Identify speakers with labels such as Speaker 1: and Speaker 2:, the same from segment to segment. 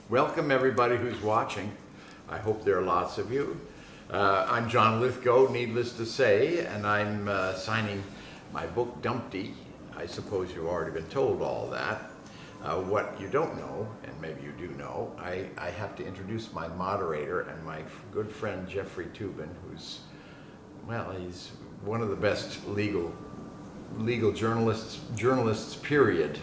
Speaker 1: Welcome everybody who's watching. I hope there are lots of you. I'm John Lithgow, needless to say, and I'm signing my book Dumpty. I suppose you've already been told all that. What you don't know, and maybe you do know, I have to introduce my moderator and my good friend Jeffrey Toobin, who's, well, he's one of the best legal journalists period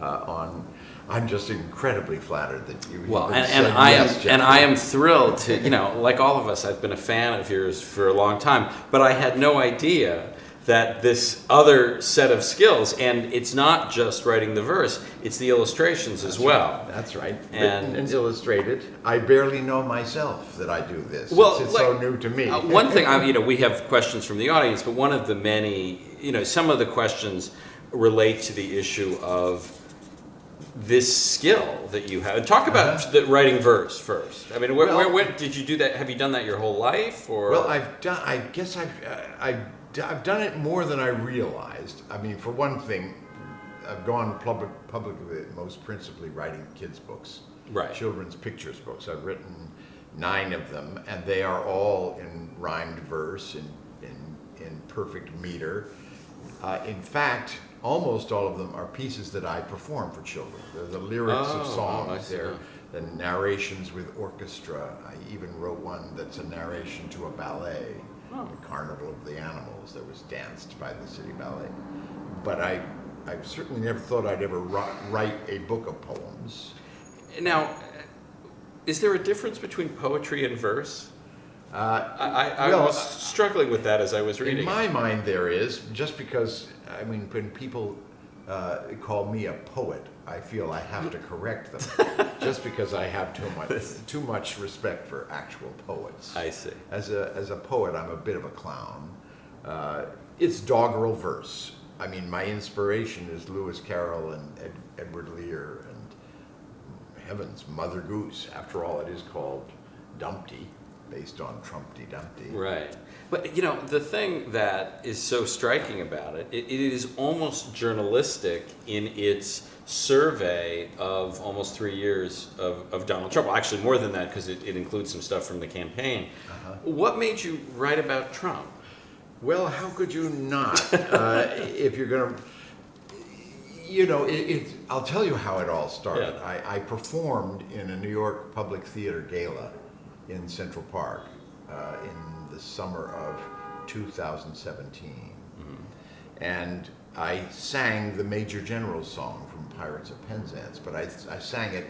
Speaker 1: on. I'm just incredibly flattered that you.
Speaker 2: Well, and I am thrilled to, you know, like all of us, I've been a fan of yours for a long time, but I had no idea that this other set of skills, and it's not just writing the verse, it's the illustrations as well.
Speaker 1: Right. That's right. Written and illustrated. I barely know myself that I do this.
Speaker 2: Well,
Speaker 1: it's so new to me.
Speaker 2: One thing, you know, we have questions from the audience, but one of the many, you know, some of the questions relate to the issue of this skill that you have. Talk about the writing verse first. I mean, where did you do that? Have you done that your whole life, or?
Speaker 1: Well, I guess I've done it more than I realized. I mean, for one thing, I've gone public with it, most principally writing kids' books,
Speaker 2: right? Children's
Speaker 1: pictures books. I've written 9 of them, and they are all in rhymed verse, in perfect meter. In fact, almost all of them are pieces that I perform for children. They're the lyrics of songs. They're the narrations with orchestra. I even wrote one that's a narration to a ballet, the Carnival of the Animals, that was danced by the City Ballet. But I certainly never thought I'd ever write a book of poems.
Speaker 2: Now, is there a difference between poetry and verse? I was struggling with that as I was reading.
Speaker 1: In my mind, there is, just because, I mean, when people call me a poet, I feel I have to correct them, just because I have too much respect for actual poets.
Speaker 2: I see.
Speaker 1: As a poet, I'm a bit of a clown. It's doggerel verse. I mean, my inspiration is Lewis Carroll and Edward Lear and, heavens, Mother Goose. After all, it is called Dumpty, based on Trumpty Dumpty.
Speaker 2: Right. But, you know, the thing that is so striking about it, it is almost journalistic in its survey of almost 3 years of Donald Trump. Well, actually more than that, because it includes some stuff from the campaign. What made you write about Trump?
Speaker 1: Well, how could you not? If you're going to... You know, I'll tell you how it all started. Yeah. I performed in a New York Public Theater gala in Central Park in the summer of 2017. And I sang the Major General's song from Pirates of Penzance, but I sang it,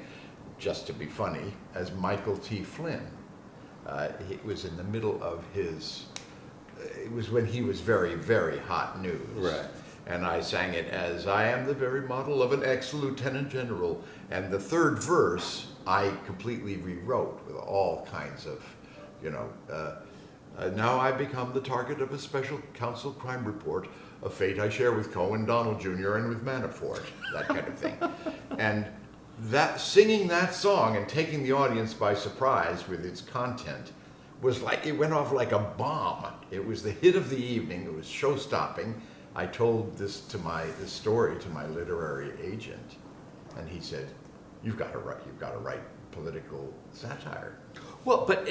Speaker 1: just to be funny, as Michael T. Flynn. It was in the middle of his, it was when he was very, very hot news.
Speaker 2: Right.
Speaker 1: And I sang it as, I am the very model of an ex-lieutenant general. And the third verse, I completely rewrote with all kinds of, you know, now I become the target of a special counsel crime report, a fate I share with Cohen, Donald Jr., and with Manafort, that kind of thing. And singing that song and taking the audience by surprise with its content was like, it went off like a bomb. It was the hit of the evening. It was show-stopping. I told this story to my literary agent, and he said, You've got to write political satire.
Speaker 2: Well, but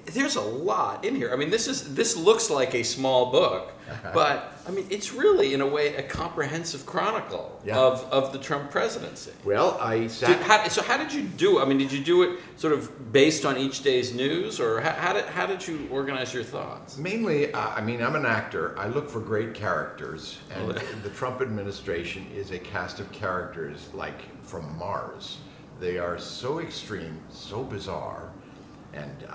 Speaker 2: there's a lot in here. I mean, this looks like a small book, but I mean, it's really, in a way, a comprehensive chronicle of the Trump presidency.
Speaker 1: Well,
Speaker 2: so how did you do it? I mean, did you do it sort of based on each day's news, or how did you organize your thoughts?
Speaker 1: Mainly, I mean, I'm an actor. I look for great characters, and the Trump administration is a cast of characters like from Mars. They are so extreme, so bizarre, and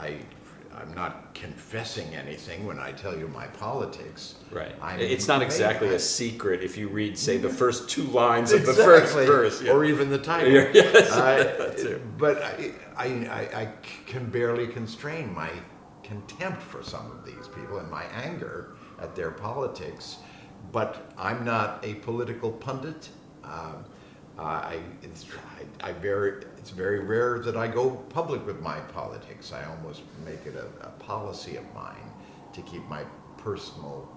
Speaker 1: I'm not confessing anything when I tell you my politics.
Speaker 2: Right. It's not exactly a secret if you read, say, the first 2 lines of the first verse. Yeah.
Speaker 1: Or even the title.
Speaker 2: Yes,
Speaker 1: but I can barely constrain my contempt for some of these people and my anger at their politics. But I'm not a political pundit. It's very rare that I go public with my politics. I almost make it a policy of mine to keep my personal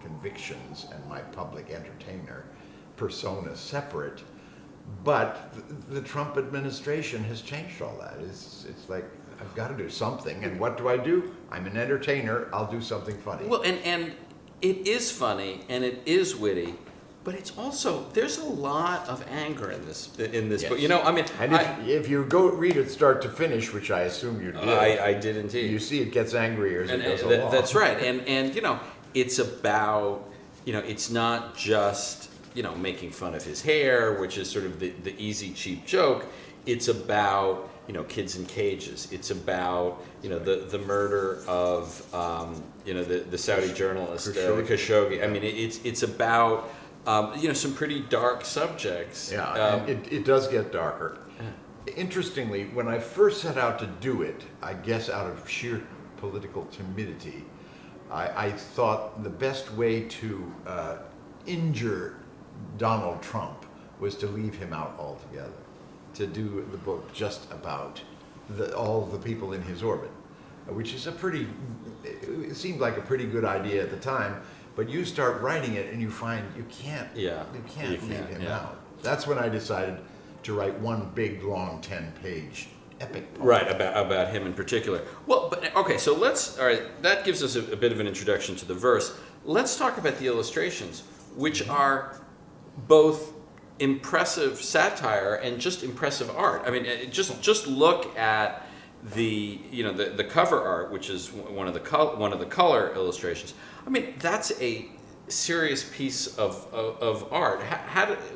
Speaker 1: convictions and my public entertainer persona separate. But the Trump administration has changed all that. It's like, I've got to do something, and what do? I'm an entertainer, I'll do something funny.
Speaker 2: Well, and it is funny, and it is witty, but it's also, there's a lot of anger in this
Speaker 1: Yes.
Speaker 2: book. You know, I mean,
Speaker 1: And if you go read it start to finish, which I assume you did,
Speaker 2: I did indeed.
Speaker 1: you see it gets angrier as it goes
Speaker 2: And
Speaker 1: along.
Speaker 2: that's right. And you know, it's about, you know, it's not just, you know, making fun of his hair, which is sort of the easy, cheap joke. It's about, you know, kids in cages. It's about, you know, the murder of, you know, the Saudi journalist Khashoggi. I mean, it's about, you know, some pretty dark subjects.
Speaker 1: Yeah, and it does get darker. Interestingly, when I first set out to do it, I guess out of sheer political timidity, I thought the best way to injure Donald Trump was to leave him out altogether, to do the book just about all the people in his orbit, which is it seemed like a pretty good idea at the time, but you start writing it and you find you can't leave him out. That's when I decided to write one big, long, 10-page epic poem.
Speaker 2: Right, about him in particular. Well, but okay, so all right, that gives us a bit of an introduction to the verse. Let's talk about the illustrations, which are both impressive satire and just impressive art. I mean, just look at the, you know, the cover art, which is one of the color illustrations. I mean, that's a serious piece of art.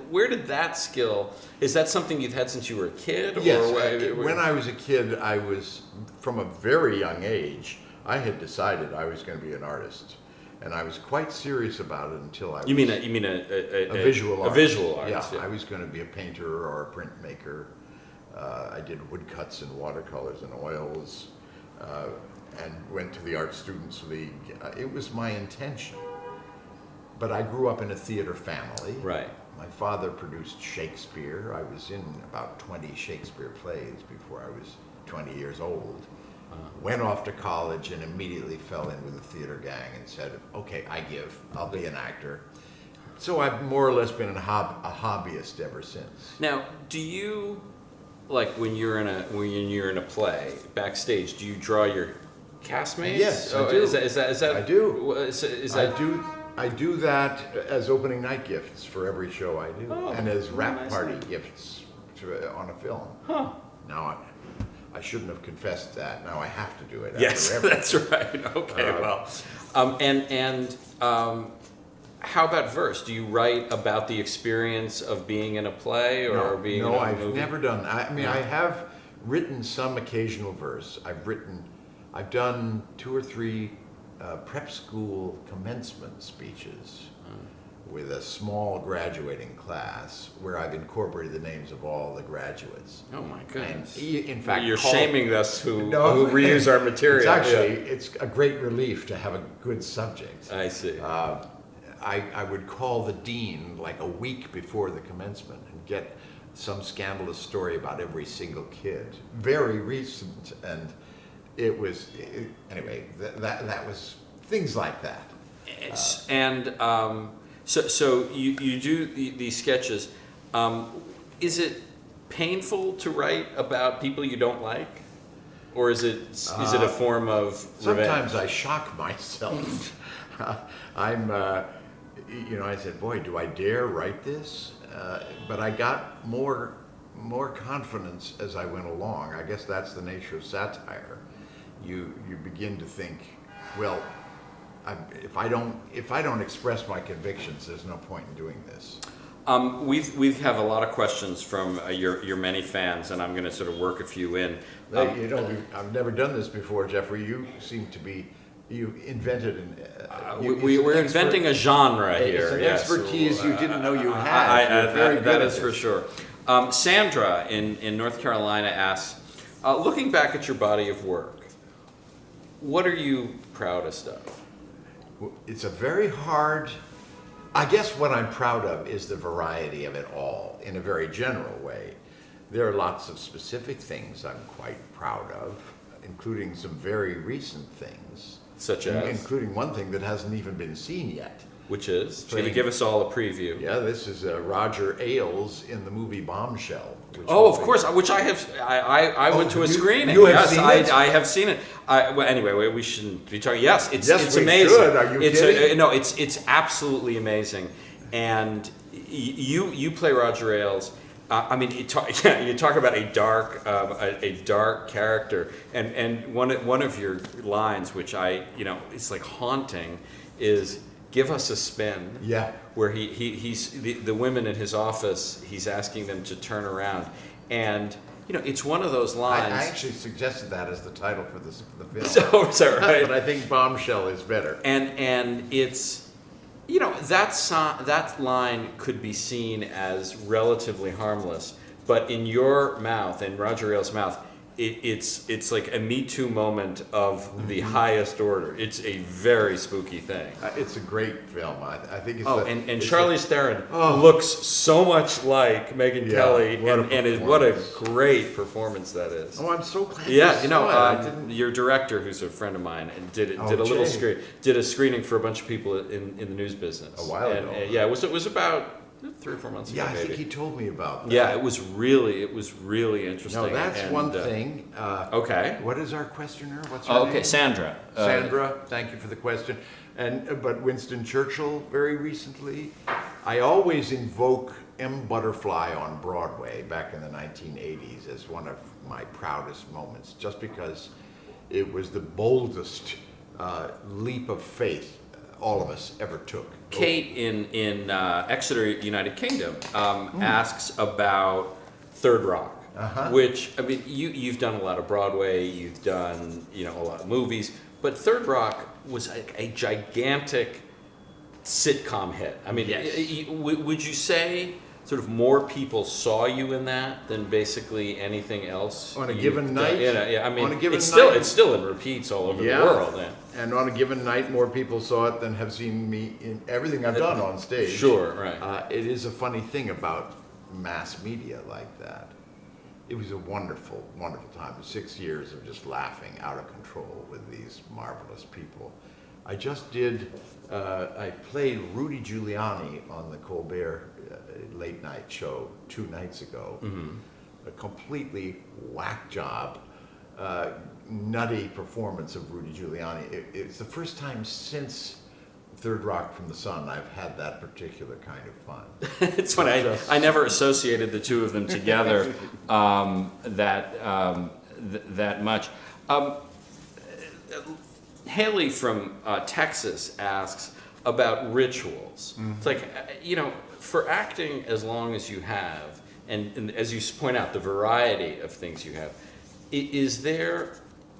Speaker 2: Where did that skill? Is that something you've had since you were a kid?
Speaker 1: Yes. When I was a kid, I was, from a very young age, I had decided I was going to be an artist. And I was quite serious about it until I was...
Speaker 2: You mean a
Speaker 1: visual artist.
Speaker 2: A visual artist,
Speaker 1: yeah. I was going to be a painter or a printmaker. I did woodcuts and watercolors and oils, and went to the Art Students League. It was my intention. But I grew up in a theater family.
Speaker 2: Right.
Speaker 1: My father produced Shakespeare. I was in about 20 Shakespeare plays before I was 20 years old. Went off to college and immediately fell in with a theater gang and said, okay, I'll be an actor. So I've more or less been a hobbyist ever since.
Speaker 2: Now, do you, like when you're in a play backstage, do you draw your castmates?
Speaker 1: Yes, I do.
Speaker 2: Is that
Speaker 1: I do.
Speaker 2: Is that
Speaker 1: I do that as opening night gifts for every show I do, and as wrap
Speaker 2: nice.
Speaker 1: party gifts on a film.
Speaker 2: Huh.
Speaker 1: Now, I shouldn't have confessed that. Now I have to do it.
Speaker 2: Yes,
Speaker 1: after
Speaker 2: that's right. Okay, well, how about verse? Do you write about the experience of being in a play or being in a movie?
Speaker 1: No, I've never done that. I mean, I have written some occasional verse. I've done 2 or 3 prep school commencement speeches with a small graduating class where I've incorporated the names of all the graduates.
Speaker 2: Oh my goodness!
Speaker 1: And in fact,
Speaker 2: you're shaming us who reuse our material.
Speaker 1: It's a great relief to have a good subject.
Speaker 2: I see.
Speaker 1: I would call the dean like a week before the commencement and get some scandalous story about every single kid, very recent, and it was anyway. That was things like that.
Speaker 2: So you do these sketches. Is it painful to write about people you don't like, or is it a form of revenge?
Speaker 1: Sometimes I shock myself. I said, boy, do I dare write this? But I got more confidence as I went along. I guess that's the nature of satire. You begin to think, well, if I don't express my convictions, there's no point in doing this.
Speaker 2: We have a lot of questions from your many fans, and I'm going to sort of work a few in.
Speaker 1: I've never done this before, Jeffrey. You seem to be. You invented
Speaker 2: we're inventing a genre here.
Speaker 1: It's an
Speaker 2: yes.
Speaker 1: expertise you didn't know you had.
Speaker 2: That is for sure. Sandra in North Carolina asks, looking back at your body of work, what are you proudest of?
Speaker 1: It's a very hard. I guess what I'm proud of is the variety of it all in a very general way. There are lots of specific things I'm quite proud of, including some very recent things.
Speaker 2: Such as?
Speaker 1: Including one thing that hasn't even been seen yet.
Speaker 2: Which is? Can you give us all a preview?
Speaker 1: Yeah, this is Roger Ailes in the movie Bombshell.
Speaker 2: Oh, of course, which I have. I went to a screening.
Speaker 1: You have
Speaker 2: yes,
Speaker 1: seen it?
Speaker 2: I have seen it. Well, anyway, we shouldn't be talking. Yes, it's
Speaker 1: we
Speaker 2: amazing.
Speaker 1: should. Are you kidding?
Speaker 2: No, it's absolutely amazing. And you play Roger Ailes. I mean, you talk about a dark character, and one of your lines, which it's like haunting, is "Give us a spin."
Speaker 1: Yeah.
Speaker 2: Where he's the women in his office, he's asking them to turn around, and it's one of those lines.
Speaker 1: I actually suggested that as the title for the film.
Speaker 2: So is that right?
Speaker 1: But I think Bombshell is better.
Speaker 2: And it's that line could be seen as relatively harmless, but in your mouth, in Roger Ailes' mouth, it's like a Me Too moment of the highest order. It's a very spooky thing.
Speaker 1: It's a great film. I think it's.
Speaker 2: And Charlize Theron looks so much like Megyn Kelly, what a great performance that is.
Speaker 1: Oh, I'm so glad.
Speaker 2: Your director, who's a friend of mine, did a screening for a bunch of people in the news business
Speaker 1: a while ago.
Speaker 2: It was about 3 or 4 months ago.
Speaker 1: Yeah, I think he told me about that.
Speaker 2: Yeah, it was really interesting.
Speaker 1: No, that's one thing.
Speaker 2: Okay.
Speaker 1: What is our questioner? What's her name?
Speaker 2: Sandra.
Speaker 1: Sandra, thank you for the question. But Winston Churchill, very recently, I always invoke M. Butterfly on Broadway back in the 1980s as one of my proudest moments, just because it was the boldest leap of faith all of us ever took.
Speaker 2: Kate in Exeter, United Kingdom, asks about Third Rock, which, I mean, you've done a lot of Broadway, you've done a lot of movies, but Third Rock was a gigantic sitcom hit. I mean,
Speaker 1: yes.
Speaker 2: Would you say sort of more people saw you in that than basically anything else
Speaker 1: on a given night?
Speaker 2: I mean,
Speaker 1: on a given
Speaker 2: it's
Speaker 1: night,
Speaker 2: still in repeats all over the world. Yeah.
Speaker 1: And on a given night, more people saw it than have seen me in everything I've done on stage.
Speaker 2: Sure, right.
Speaker 1: It is a funny thing about mass media like that. It was a wonderful, wonderful time. 6 years of just laughing out of control with these marvelous people. I just did, I played Rudy Giuliani on the Colbert late night show 2 nights ago. A completely whack job, nutty performance of Rudy Giuliani. It's the first time since Third Rock from the Sun I've had that particular kind of fun.
Speaker 2: It's funny. I never associated the two of them together that much. Haley from Texas asks about rituals. It's like, for acting as long as you have, and as you point out, the variety of things you have,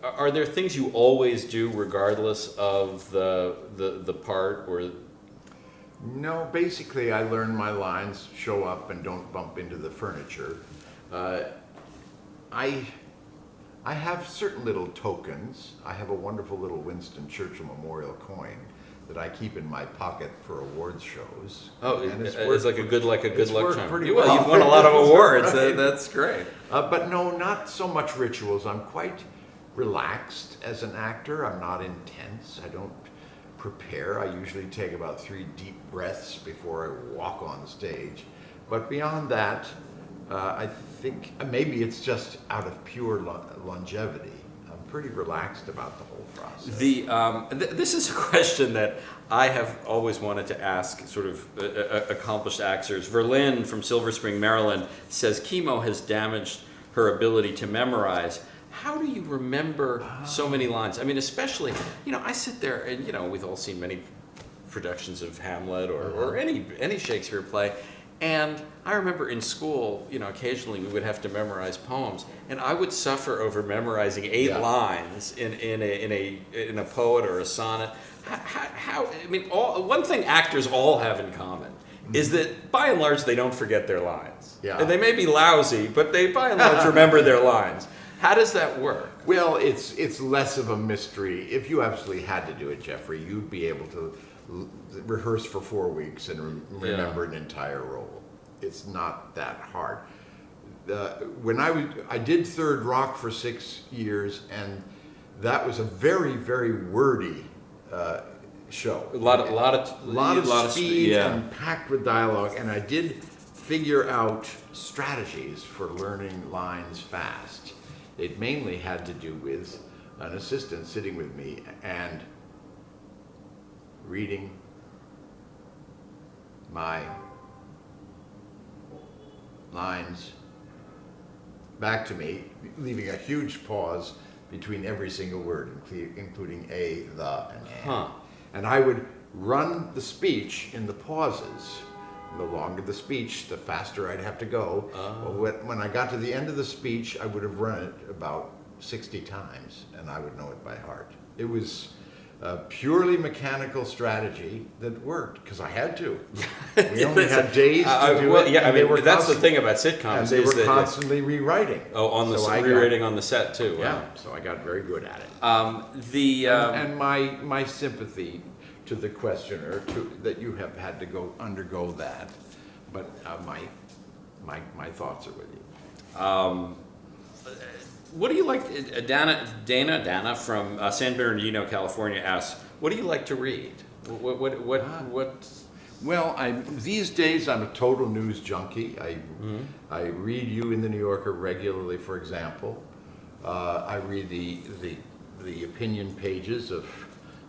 Speaker 2: are there things you always do regardless of the part, or?
Speaker 1: No, basically I learn my lines, show up, and don't bump into the furniture. I have certain little tokens. I have a wonderful little Winston Churchill memorial coin that I keep in my pocket for awards shows.
Speaker 2: Oh, and it's like a good luck charm.
Speaker 1: Pretty
Speaker 2: well, you've won a lot of awards. Right? That's great.
Speaker 1: But no, not so much rituals. I'm quite relaxed as an actor. I'm not intense. I don't prepare. I usually take about 3 deep breaths before I walk on stage. But beyond that, I think maybe it's just out of pure longevity. I'm pretty relaxed about the whole process.
Speaker 2: This is a question that I have always wanted to ask sort of accomplished actors. Verlyn from Silver Spring, Maryland says chemo has damaged her ability to memorize. How do you remember so many lines? I mean, especially, I sit there and, we've all seen many productions of Hamlet or any Shakespeare play. And I remember in school, occasionally we would have to memorize poems, and I would suffer over memorizing 8 lines in a poet or a sonnet. One thing actors all have in common is that by and large they don't forget their lines.
Speaker 1: Yeah.
Speaker 2: And they may be lousy, but they by and large remember their lines. How does that work?
Speaker 1: Well, it's less of a mystery. If you absolutely had to do it, Jeffrey, you'd be able to rehearse for 4 weeks and remember an entire role. It's not that hard. When I did Third Rock for 6 years, and that was a very, very wordy show.
Speaker 2: A lot of
Speaker 1: speed
Speaker 2: yeah.
Speaker 1: and packed with dialogue, and I did figure out strategies for learning lines fast. It mainly had to do with an assistant sitting with me and reading my lines back to me, leaving a huge pause between every single word, including a, the, and and.
Speaker 2: Huh.
Speaker 1: And I would run the speech in the pauses. The longer the speech, the faster I'd have to go. Well, when I got to the end of the speech, I would have run it about 60 times, and I would know it by heart. It was a purely mechanical strategy that worked, because I had to. We only had days to do it.
Speaker 2: Yeah, I
Speaker 1: and they
Speaker 2: mean,
Speaker 1: were
Speaker 2: that's the thing about sitcoms.
Speaker 1: And they were constantly rewriting.
Speaker 2: Oh, on the
Speaker 1: So
Speaker 2: rewriting on the set too. Wow.
Speaker 1: Yeah, so I got very good at it. And my sympathy to the questioner, that you have had to undergo that, but my thoughts are with you.
Speaker 2: What do you like? Dana from San Bernardino, California asks, "What do you like to read? What?"
Speaker 1: Well, these days I'm a total news junkie. I read You in the New Yorker regularly, for example. I read the opinion pages of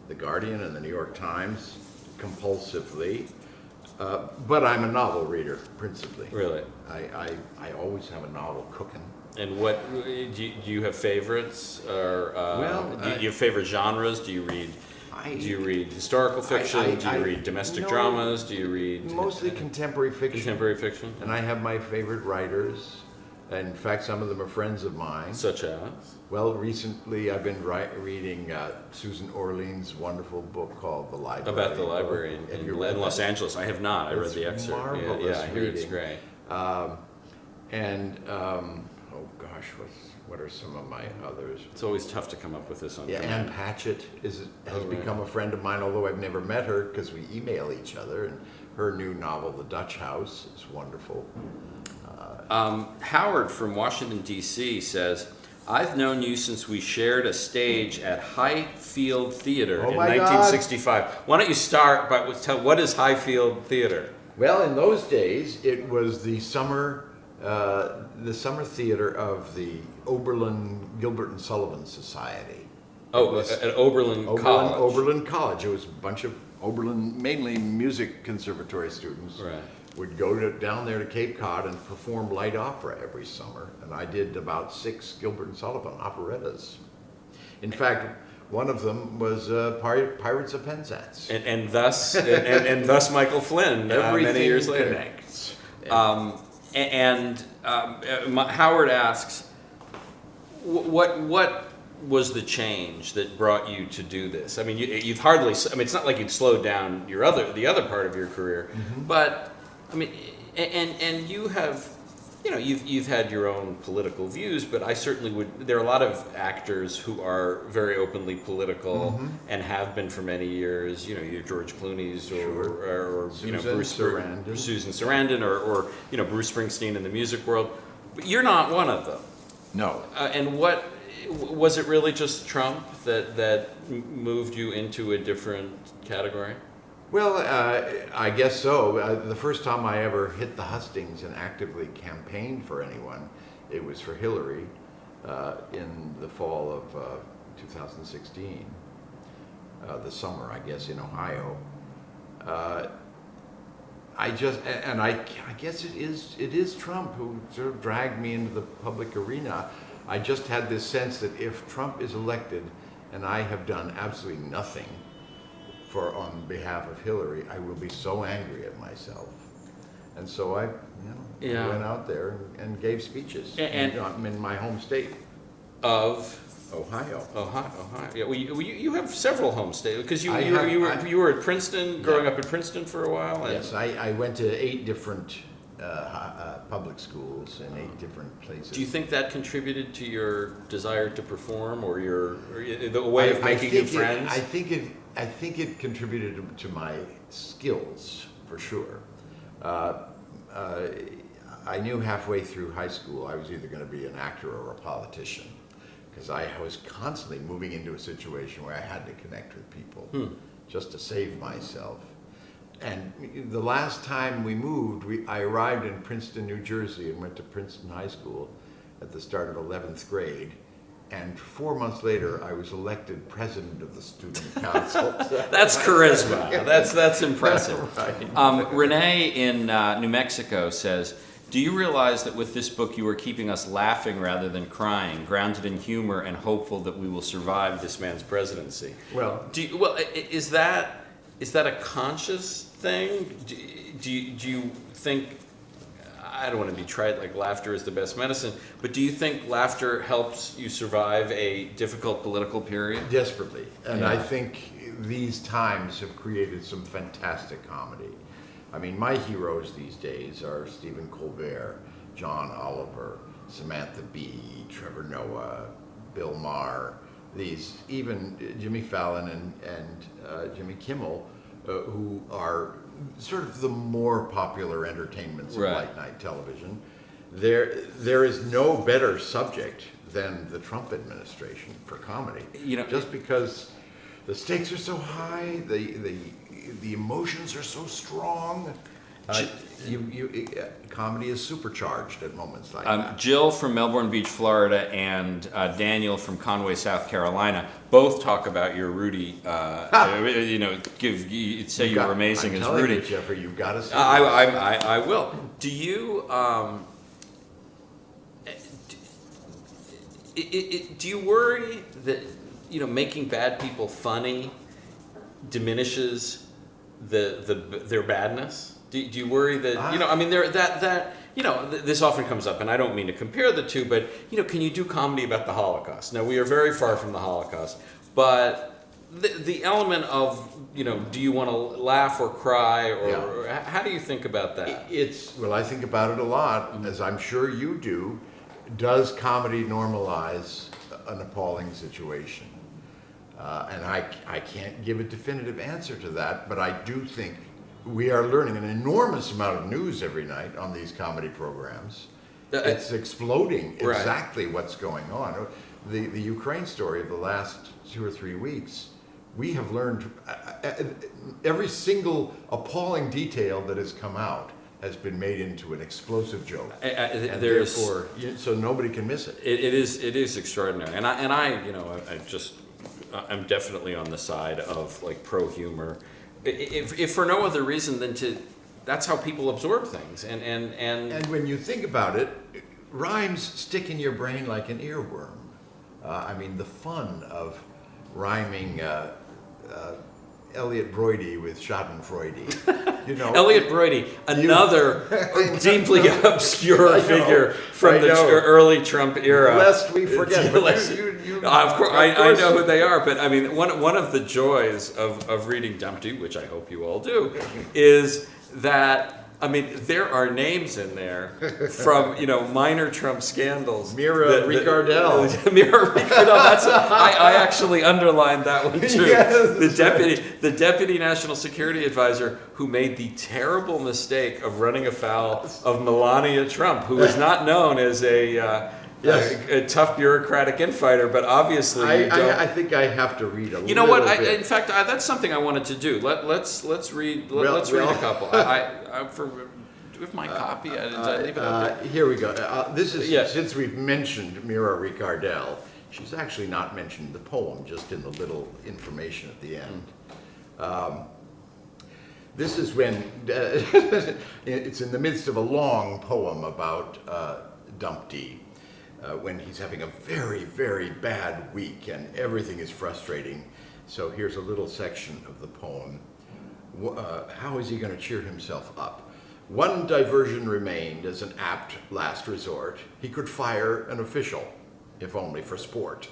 Speaker 1: The Guardian and the New York Times compulsively. But I'm a novel reader, principally.
Speaker 2: Really?
Speaker 1: I always have a novel cooking.
Speaker 2: And what do you have favorites, or do you have favorite genres? Do you read historical fiction? Do you read domestic dramas? Do you read
Speaker 1: mostly contemporary fiction?
Speaker 2: Contemporary fiction.
Speaker 1: And I have my favorite writers. In fact, some of them are friends of mine.
Speaker 2: Such as?
Speaker 1: Well, recently I've been reading Susan Orlean's wonderful book called The Library.
Speaker 2: About the library in Los Angeles. I have not. I read the excerpt.
Speaker 1: Marvelous
Speaker 2: I hear it's great.
Speaker 1: Oh gosh, what are some of my others?
Speaker 2: It's always tough to come up with this on
Speaker 1: Yeah,
Speaker 2: command.
Speaker 1: Anne Patchett has become a friend of mine, although I've never met her because we email each other. And her new novel, The Dutch House, is wonderful.
Speaker 2: Howard from Washington, D.C. says, "I've known you since we shared a stage at Highfield Theater in 1965. Why don't you start by what is Highfield Theater?"
Speaker 1: Well, in those days, it was the summer theater of the Oberlin Gilbert and Sullivan Society.
Speaker 2: At Oberlin College.
Speaker 1: Oberlin College. It was a bunch of Oberlin, mainly music conservatory students,
Speaker 2: right,
Speaker 1: would go down there to Cape Cod and perform light opera every summer. And I did about 6 Gilbert and Sullivan operettas. In fact, one of them was Pirates of Penzance.
Speaker 2: And thus Michael Flynn many years later.
Speaker 1: Connects.
Speaker 2: Howard asks, what was the change that brought you to do this? I mean, you've hardly. I mean, it's not like you'd slowed down the other part of your career, but I mean, and you have, you've had your own political views, but I certainly would. There are a lot of actors who are very openly political and have been for many years. Your George Clooney's or Susan Sarandon or Bruce Springsteen in the music world. But you're not one of them.
Speaker 1: No.
Speaker 2: And what was it really just Trump that moved you into a different category?
Speaker 1: Well, I guess so. The first time I ever hit the hustings and actively campaigned for anyone, it was for Hillary in the fall of 2016, the summer, I guess, in Ohio. I guess it is Trump who sort of dragged me into the public arena. I just had this sense that if Trump is elected and I have done absolutely nothing on behalf of Hillary, I will be so angry at myself. And so I went out there and gave speeches in my home state
Speaker 2: of
Speaker 1: Ohio.
Speaker 2: Yeah, well, you have several home states because you were at Princeton, growing up at Princeton for a while.
Speaker 1: Yes, I went to 8 different public schools in 8 different places.
Speaker 2: Do you think that contributed to your desire to perform, or the way of making new friends?
Speaker 1: I think it contributed to my skills, for sure. I knew halfway through high school I was either going to be an actor or a politician, because I was constantly moving into a situation where I had to connect with people. just to save myself. And the last time we moved, I arrived in Princeton, New Jersey, and went to Princeton High School at the start of 11th grade. And 4 months later, I was elected president of the student council.
Speaker 2: That's charisma. That's impressive.
Speaker 1: Right.
Speaker 2: Renee in New Mexico says, do you realize that with this book you are keeping us laughing rather than crying, grounded in humor and hopeful that we will survive this man's presidency?
Speaker 1: Well,
Speaker 2: is that a conscious thing? Do you think, I don't want to be trite like laughter is the best medicine, but do you think laughter helps you survive a difficult political period?
Speaker 1: desperately. And
Speaker 2: Yeah.
Speaker 1: I think these times have created some fantastic comedy. I mean, my heroes these days are Stephen Colbert, John Oliver, Samantha Bee, Trevor Noah, Bill Maher, even Jimmy Fallon and Jimmy Kimmel, who are sort of the more popular entertainments of
Speaker 2: Right.
Speaker 1: late night television. There is no better subject than the Trump administration for comedy. Just because the stakes are so high, the emotions are so strong. Comedy is supercharged at moments like that.
Speaker 2: Jill from Melbourne Beach, Florida, and Daniel from Conway, South Carolina, both talk about your Rudy. Say you were amazing
Speaker 1: I'm
Speaker 2: as
Speaker 1: telling
Speaker 2: Rudy.
Speaker 1: you, Jeffrey, you've got to see
Speaker 2: I will. Do you do you worry that making bad people funny diminishes their badness? Do you worry that this often comes up, and I don't mean to compare the two, but can you do comedy about the Holocaust? Now, we are very far from the Holocaust, but the element of do you want to laugh or cry, or how do you think about that?
Speaker 1: I think about it a lot, as I'm sure you do. Does comedy normalize an appalling situation? And I can't give a definitive answer to that, but I do think we are learning an enormous amount of news every night on these comedy programs. It's exploding exactly what's going on. The Ukraine story of the last 2 or 3 weeks, we have learned every single appalling detail that has come out has been made into an explosive joke, and therefore, so nobody can miss it.
Speaker 2: It is extraordinary, and I'm definitely on the side of like pro humor, if for no other reason than that's how people absorb things, and
Speaker 1: when you think about it, rhymes stick in your brain like an earworm. I mean, the fun of rhyming Elliot Broidy with Schadenfreude.
Speaker 2: Elliot Broidy, another deeply obscure figure from the early Trump era.
Speaker 1: Lest we forget.
Speaker 2: Of course, I know who they are, but I mean, one of the joys of reading Dumpty, which I hope you all do, is that there are names in there from minor Trump scandals.
Speaker 1: Mira Ricardel.
Speaker 2: Mira Ricardel. I actually underlined that one too.
Speaker 1: Yes.
Speaker 2: The deputy national security advisor who made the terrible mistake of running afoul of Melania Trump, who is not known as a tough bureaucratic infighter, but obviously
Speaker 1: I think I have to read a little bit.
Speaker 2: You know what? In fact, that's something I wanted to do. Let's read a couple. With my copy, did I leave it up there?
Speaker 1: Here we go. This is since we've mentioned Mira Ricardel. She's actually not mentioned in the poem, just in the little information at the end. This is when it's in the midst of a long poem about Dumpty. When he's having a very, very bad week and everything is frustrating. So here's a little section of the poem. How is he going to cheer himself up? One diversion remained as an apt last resort. He could fire an official, if only for sport.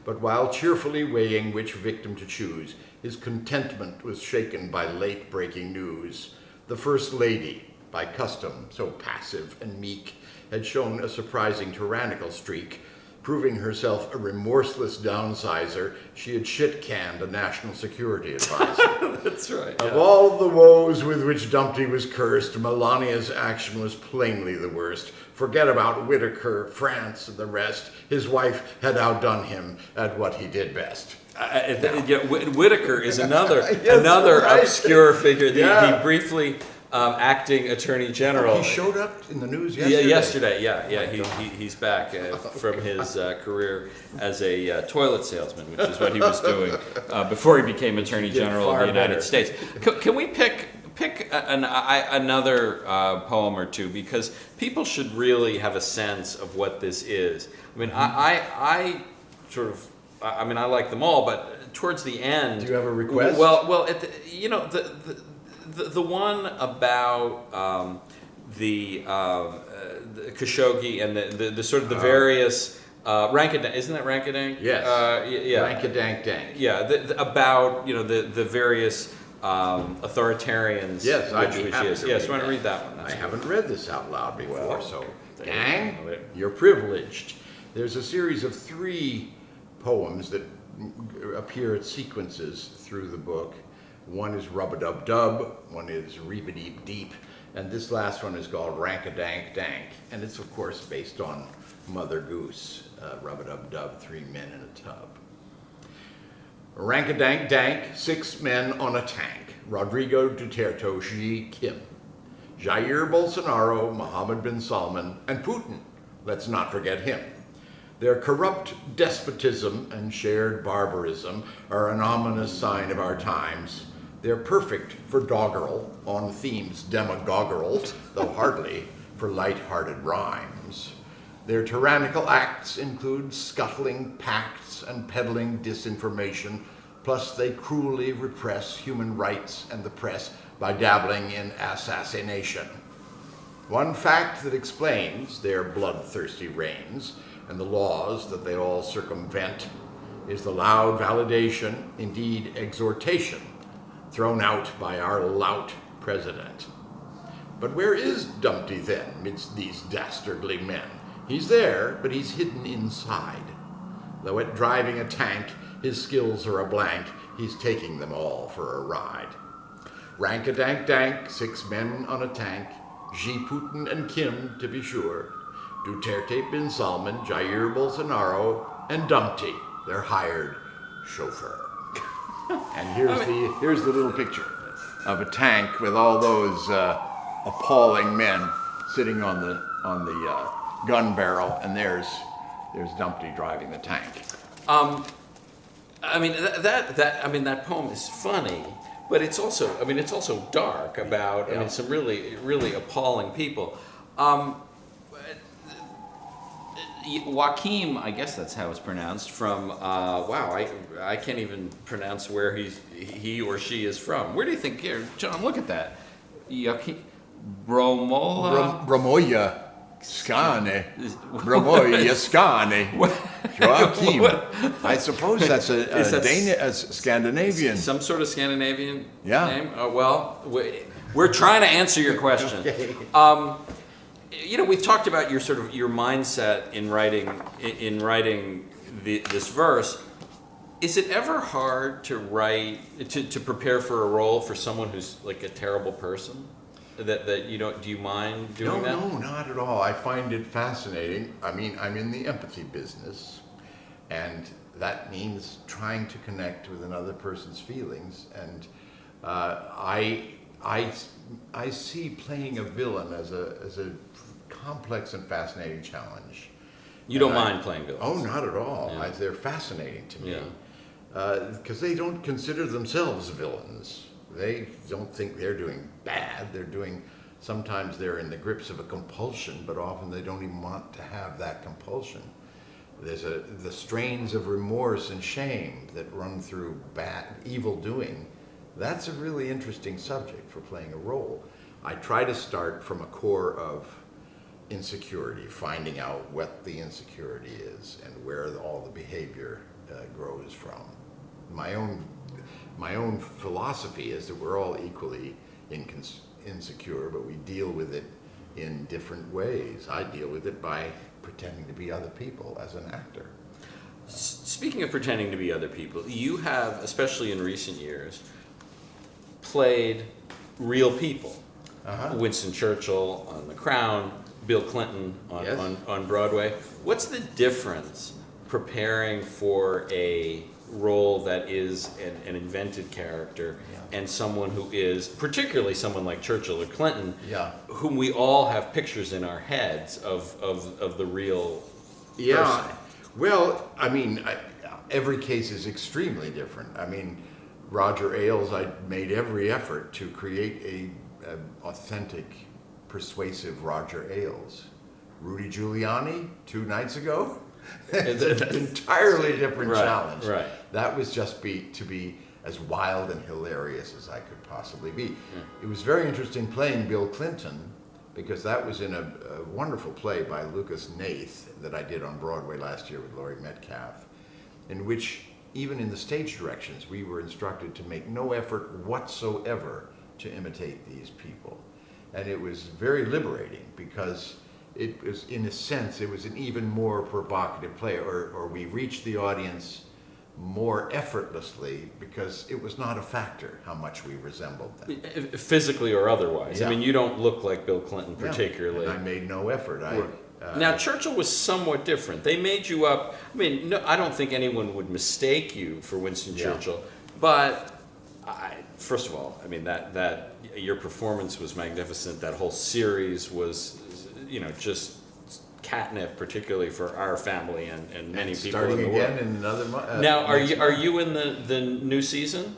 Speaker 1: But while cheerfully weighing which victim to choose, his contentment was shaken by late-breaking news. The First Lady, by custom so passive and meek, had shown a surprising tyrannical streak, Proving herself a remorseless downsizer, she had shit-canned a national security advisor.
Speaker 2: That's right.
Speaker 1: Of all the woes with which Dumpty was cursed, Melania's action was plainly the worst. Forget about Whitaker, France, and the rest. His wife had outdone him at what he did best.
Speaker 2: Whitaker is another
Speaker 1: Yes,
Speaker 2: another
Speaker 1: right.
Speaker 2: obscure figure.
Speaker 1: Yeah.
Speaker 2: He briefly acting attorney general.
Speaker 1: He showed up in the news yesterday.
Speaker 2: He's back from his career as a toilet salesman, which is what he was doing before he became attorney general of the United States. Can we pick another poem or two, because people should really have a sense of what this is. I mean, I sort of. I mean, I like them all, but towards the end.
Speaker 1: Do you have a request?
Speaker 2: Well, the one about the Khashoggi and the sort of the various Rankadank, isn't that Rankadank?
Speaker 1: Yes.
Speaker 2: Yeah.
Speaker 1: Rankadank dank.
Speaker 2: Yeah, about the various authoritarians.
Speaker 1: Yes, I'd be happy to
Speaker 2: Yes,
Speaker 1: read
Speaker 2: you want to
Speaker 1: that.
Speaker 2: read that one?
Speaker 1: I haven't read this out loud before,
Speaker 2: Well,
Speaker 1: so
Speaker 2: there
Speaker 1: gang,
Speaker 2: you go.
Speaker 1: you're privileged. There's a series of 3 poems that appear at sequences through the book. One is Rub-a-Dub-Dub, one is Reeb-a-Deep-Deep, and this last one is called Rankadank Dank, and it's of course based on Mother Goose, Rub-a-Dub-Dub, 3 men in a tub. Rankadank Dank, 6 men on a tank. Rodrigo Duterte, Xi Kim, Jair Bolsonaro, Mohammed bin Salman, and Putin. Let's not forget him. Their corrupt despotism and shared barbarism are an ominous sign of our times. They're perfect for doggerel on themes demagogueral, though hardly for light-hearted rhymes. Their tyrannical acts include scuttling pacts and peddling disinformation, plus they cruelly repress human rights and the press by dabbling in assassination. One fact that explains their bloodthirsty reigns and the laws that they all circumvent is the loud validation, indeed exhortation, thrown out by our lout president. But where is Dumpty then, midst these dastardly men? He's there, but he's hidden inside. Though at driving a tank, his skills are a blank, he's taking them all for a ride. Rankadank Dank, 6 men on a tank, Xi, Putin, and Kim, to be sure, Duterte, bin Salman, Jair Bolsonaro, and Dumpty, their hired chauffeur. And here's the little picture of a tank with all those appalling men sitting on the gun barrel, and there's Dumpty driving the tank.
Speaker 2: I mean that poem is funny, but it's also dark about some really appalling people. Joachim, I guess that's how it's pronounced. From I can't even pronounce where he or she is from. Where do you think? Here, John, look at that. Joachim
Speaker 1: Bromoya Skane. Bromoya Skane. Joachim. I suppose that's a Scandinavian.
Speaker 2: Some sort of Scandinavian
Speaker 1: name?
Speaker 2: Well, we're trying to answer your question.
Speaker 1: Okay.
Speaker 2: We've talked about your mindset in writing this verse. Is it ever hard to write to prepare for a role for someone who's like a terrible person? That you don't? Do you mind doing that?
Speaker 1: No, not at all. I find it fascinating. I mean, I'm in the empathy business, and that means trying to connect with another person's feelings. And I see playing a villain as a complex and fascinating challenge.
Speaker 2: You don't mind playing villains?
Speaker 1: Oh, not at all.
Speaker 2: Yeah.
Speaker 1: They're fascinating to me.
Speaker 2: Yeah.
Speaker 1: Because they don't consider themselves villains. They don't think they're doing bad. Sometimes they're in the grips of a compulsion, but often they don't even want to have that compulsion. There's the strains of remorse and shame that run through evil doing. That's a really interesting subject for playing a role. I try to start from a core of insecurity, finding out what the insecurity is and where all the behavior grows from. My own philosophy is that we're all equally insecure, but we deal with it in different ways. I deal with it by pretending to be other people as an actor.
Speaker 2: Speaking of pretending to be other people, you have, especially in recent years, played real people. Winston Churchill on The Crown, Bill Clinton on,
Speaker 1: Yes.
Speaker 2: on Broadway. What's the difference preparing for a role that is an invented character and someone who is, particularly someone like Churchill or Clinton, whom we all have pictures in our heads of the real person?
Speaker 1: Well, I mean, every case is extremely different. I mean, Roger Ailes, I made every effort to create a authentic, persuasive Roger Ailes. Rudy Giuliani, 2 nights ago, it's an entirely different challenge.
Speaker 2: Right.
Speaker 1: That was just to be as wild and hilarious as I could possibly be. It was very interesting playing Bill Clinton, because that was in a wonderful play by Lucas Nath that I did on Broadway last year with Laurie Metcalf, in which even in the stage directions we were instructed to make no effort whatsoever to imitate these people. And it was very liberating, because it was, in a sense, it was an even more provocative play, or we reached the audience more effortlessly, because it was not a factor how much we resembled them.
Speaker 2: Physically or otherwise. I mean, you don't look like Bill Clinton particularly.
Speaker 1: And I made no effort.
Speaker 2: Now, Churchill was somewhat different. They made you up. I mean, no, I don't think anyone would mistake you for Winston Churchill, but first of all, I mean, that your performance was magnificent. That whole series was, just catnip, particularly for our family and many people in the world.
Speaker 1: Starting again in another month.
Speaker 2: Now, are you in the new season?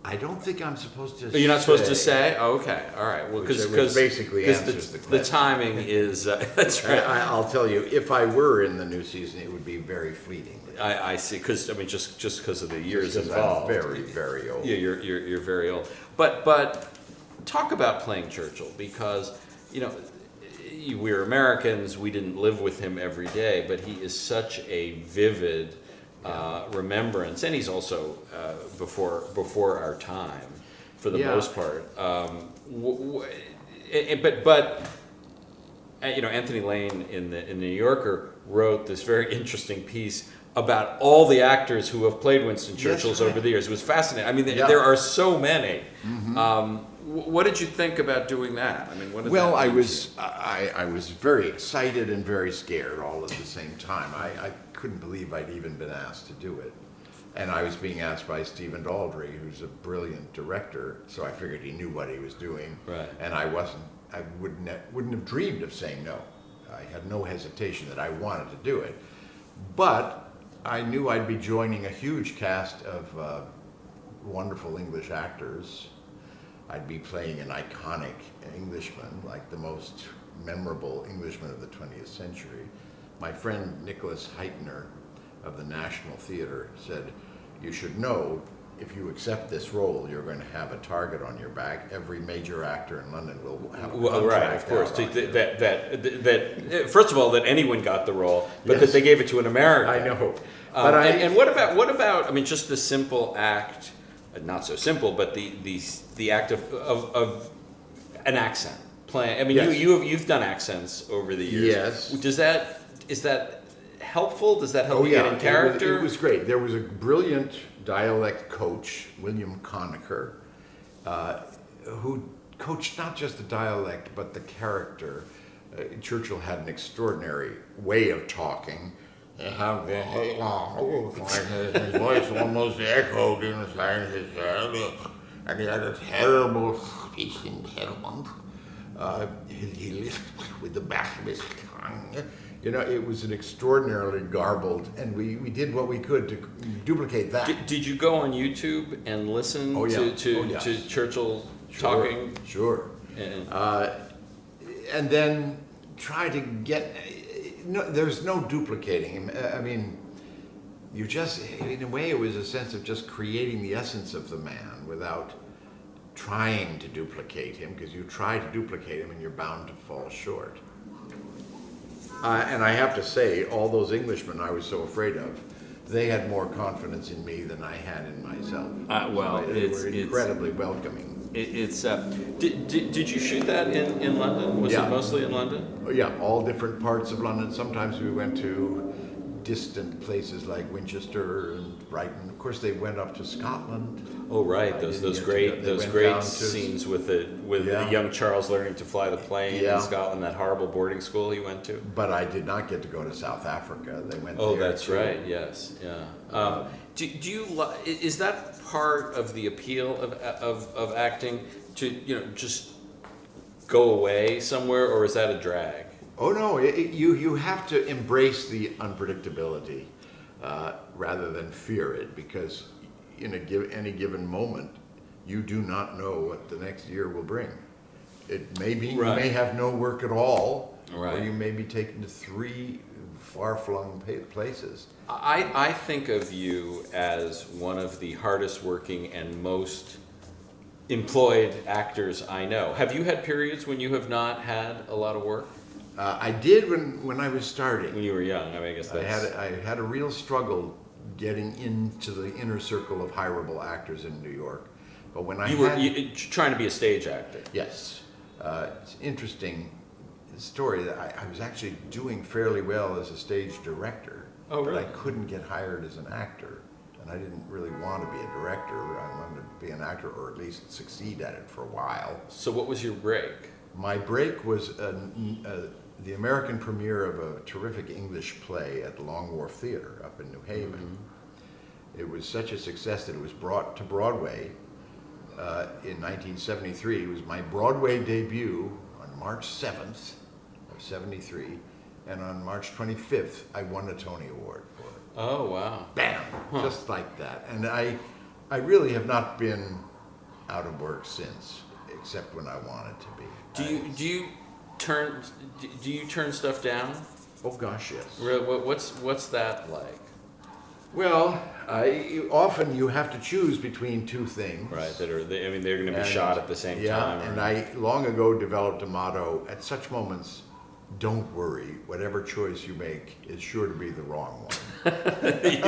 Speaker 1: I don't think I'm supposed to.
Speaker 2: You're not supposed to say? Oh, okay, all right. Well, because
Speaker 1: basically answers the question.
Speaker 2: The timing is that's right.
Speaker 1: I'll tell you, if I were in the new season, it would be very fleeting.
Speaker 2: I see. Because I mean, just because of the years
Speaker 1: Because
Speaker 2: involved.
Speaker 1: I'm very, very old.
Speaker 2: Yeah, you're very old. But talk about playing Churchill, because we're Americans. We didn't live with him every day, but he is such a vivid remembrance, and he's also before our time for the most part. But Anthony Lane in the New Yorker wrote this very interesting piece about all the actors who have played Winston Churchills over the years. It was fascinating. I mean, there are so many. What did you think about doing that? I mean,
Speaker 1: I was very excited and very scared all at the same time. I couldn't believe I'd even been asked to do it. And I was being asked by Stephen Daldry, who's a brilliant director, so I figured he knew what he was doing.
Speaker 2: Right.
Speaker 1: And I wouldn't have dreamed of saying no. I had no hesitation that I wanted to do it. But I knew I'd be joining a huge cast of wonderful English actors. I'd be playing an iconic Englishman, like the most memorable Englishman of the 20th century. My friend Nicholas Heitner of the National Theatre said, "You should know, if you accept this role, you're going to have a target on your back. Every major actor in London will have a contract."
Speaker 2: Right, of course. That first of all, that anyone got the role, but
Speaker 1: Yes.
Speaker 2: that they gave it to an American.
Speaker 1: I know.
Speaker 2: And what about? I mean, just the simple act, not so simple, but the act of an accent playing. I mean,
Speaker 1: Yes.
Speaker 2: you've done accents over the years.
Speaker 1: Yes.
Speaker 2: Is that helpful? Does that help you get in character?
Speaker 1: It was great. There was a brilliant dialect coach, William Conacher, who coached not just the dialect but the character. Churchill had an extraordinary way of talking. His voice almost echoed inside his head, and he had a terrible speech impediment. He lisped with the back of his tongue. It was an extraordinarily garbled, and we did what we could to duplicate that.
Speaker 2: Did you go on YouTube and listen to Churchill talking?
Speaker 1: Sure. And then try to get. No, there's no duplicating him. I mean, you just, in a way, it was a sense of just creating the essence of the man without trying to duplicate him, because you try to duplicate him and you're bound to fall short. And I have to say, all those Englishmen I was so afraid of, they had more confidence in me than I had in myself.
Speaker 2: Well,
Speaker 1: they were incredibly welcoming.
Speaker 2: It's did you shoot that in London? Was
Speaker 1: Yeah.
Speaker 2: it mostly in London?
Speaker 1: Yeah, all different parts of London. Sometimes we went to distant places like Winchester and Brighton. Of course, they went up to Scotland.
Speaker 2: Oh right,
Speaker 1: I
Speaker 2: those
Speaker 1: didn't
Speaker 2: those
Speaker 1: get to
Speaker 2: great
Speaker 1: go. They
Speaker 2: those
Speaker 1: went
Speaker 2: great
Speaker 1: down to-
Speaker 2: scenes with the
Speaker 1: Yeah.
Speaker 2: young Charles learning to fly the plane
Speaker 1: Yeah.
Speaker 2: in Scotland, that horrible boarding school he went to.
Speaker 1: But I did not get to go to South Africa. They went
Speaker 2: Oh,
Speaker 1: there
Speaker 2: that's
Speaker 1: too.
Speaker 2: right. Yes, yeah. Do you is that part of the appeal of acting, to just go away somewhere, or is that a drag?
Speaker 1: Oh no, you have to embrace the unpredictability rather than fear it, because in any given moment, you do not know what the next year will bring. It may be
Speaker 2: Right.
Speaker 1: you may have no work at all,
Speaker 2: Right.
Speaker 1: or you may be taken to 3 far-flung places.
Speaker 2: I think of you as one of the hardest working and most employed actors I know. Have you had periods when you have not had a lot of work?
Speaker 1: I did when I was starting.
Speaker 2: When you were young, I mean, I guess that's...
Speaker 1: I had a real struggle getting into the inner circle of hireable actors in New York. But when I
Speaker 2: You were trying to be a stage actor.
Speaker 1: Yes. It's interesting story that I was actually doing fairly well as a stage director.
Speaker 2: Oh, really?
Speaker 1: But I couldn't get hired as an actor. And I didn't really want to be a director. I wanted to be an actor, or at least succeed at it for a while.
Speaker 2: So what was your break?
Speaker 1: My break was the American premiere of a terrific English play at the Long Wharf Theater up in New Haven. Mm-hmm. It was such a success that it was brought to Broadway in 1973. It was my Broadway debut on March 7th of 73, and on March 25th, I won a Tony Award for it.
Speaker 2: Oh, wow.
Speaker 1: Bam!
Speaker 2: Huh.
Speaker 1: Just like that. And I really have not been out of work since, except when I wanted to be.
Speaker 2: Do you turn stuff down?
Speaker 1: Oh gosh, yes.
Speaker 2: What's that like?
Speaker 1: Well, often you have to choose between 2 things.
Speaker 2: Right, they're going to be
Speaker 1: And-
Speaker 2: shot at the same
Speaker 1: yeah,
Speaker 2: time.
Speaker 1: and I long ago developed a motto: at such moments, don't worry. Whatever choice you make is sure to be the wrong one.
Speaker 2: It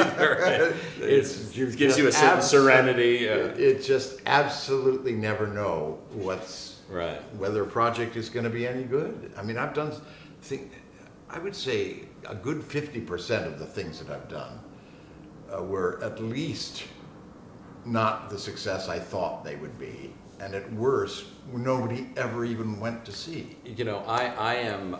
Speaker 2: gives you a certain serenity.
Speaker 1: It just absolutely never know
Speaker 2: Right.
Speaker 1: whether a project is going to be any good. I mean, I would say a good 50% of the things that I've done were at least not the success I thought they would be, and at worst, nobody ever even went to see.
Speaker 2: I am,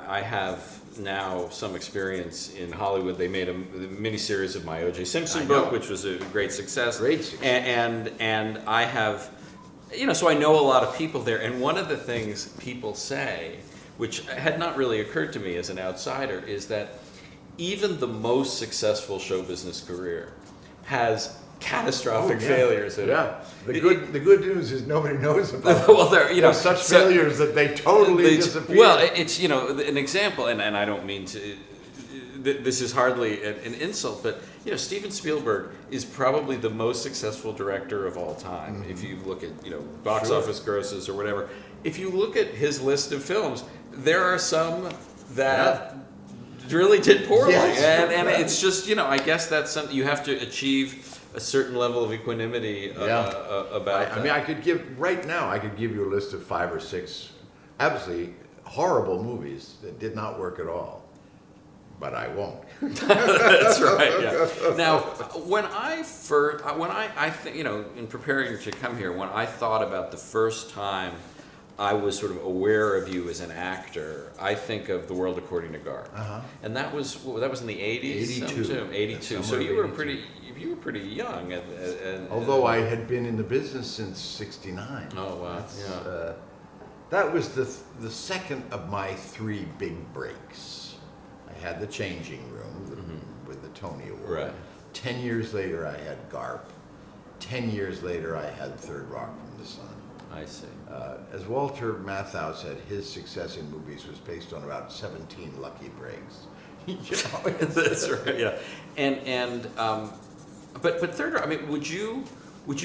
Speaker 2: I have now some experience in Hollywood. They made a miniseries of my O.J. Simpson book, which was a great success.
Speaker 1: Great success.
Speaker 2: And I have, so I know a lot of people there. And one of the things people say, which had not really occurred to me as an outsider, is that even the most successful show business career has catastrophic failures in it.
Speaker 1: Yeah, the good news is nobody knows about.
Speaker 2: Well, there's
Speaker 1: such failures that they totally disappear.
Speaker 2: Well, it's an example, and I don't mean to. This is hardly an insult, but Steven Spielberg is probably the most successful director of all time. Mm-hmm. If you look at box office grosses or whatever, if you look at his list of films, there are some that really did poorly, and it's just I guess that's something you have to achieve. A certain level of equanimity about that.
Speaker 1: I mean, I could give you a list of 5 or 6 absolutely horrible movies that did not work at all, but I won't.
Speaker 2: That's right. Yeah. Now, when I think in preparing to come here, when I thought about the first time I was sort of aware of you as an actor, I think of The World According to Garth, and that was in the 80s.
Speaker 1: 82.
Speaker 2: 82. So you were pretty young.
Speaker 1: Although I had been in the business since '69.
Speaker 2: Oh wow!
Speaker 1: That was the second of my 3 big breaks. I had The Changing Room with the Tony Award.
Speaker 2: Right.
Speaker 1: 10 years later, I had Garp. 10 years later, I had Third Rock from the Sun.
Speaker 2: I see.
Speaker 1: As Walter Matthau said, his success in movies was based on about 17 lucky breaks.
Speaker 2: That's right. Yeah, but Third Rock. I mean, would you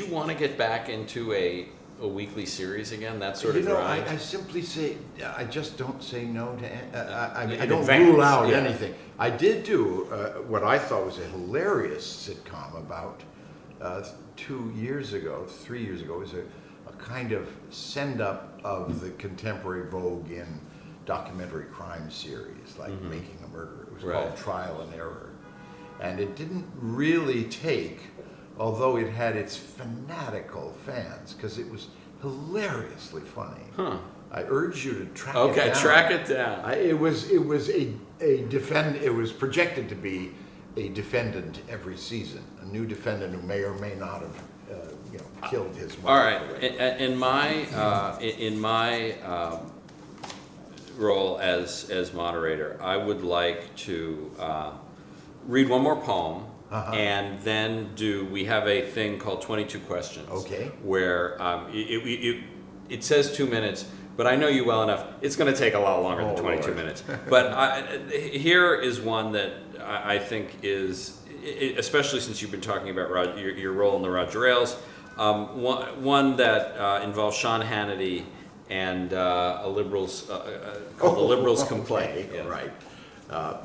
Speaker 2: want to get back into a weekly series again? That sort of grind?
Speaker 1: I simply say I just don't say no to. I
Speaker 2: In
Speaker 1: don't
Speaker 2: advance,
Speaker 1: rule out anything. I did do what I thought was a hilarious sitcom about 3 years ago. It was a kind of send-up of the contemporary vogue in documentary crime series, like Making a Murderer. It was called Trial and Error. And it didn't really take, although it had its fanatical fans, because it was hilariously funny.
Speaker 2: Huh.
Speaker 1: I urge you to track it down.
Speaker 2: Okay, track it down.
Speaker 1: It was it was projected to be a defendant every season, a new defendant who may or may not have killed his mother.
Speaker 2: All right. In my role as moderator, I would like to read one more poem, and then we have a thing called 22 questions.
Speaker 1: Okay.
Speaker 2: Where it says 2 minutes, but I know you well enough. It's going to take a lot longer than 22
Speaker 1: Lord.
Speaker 2: minutes. But here is one that I think is, especially since you've been talking about your role in the Roger Ailes, one that involves Sean Hannity and a liberals called The Liberals Complaint.
Speaker 1: Okay,
Speaker 2: Yeah.
Speaker 1: right.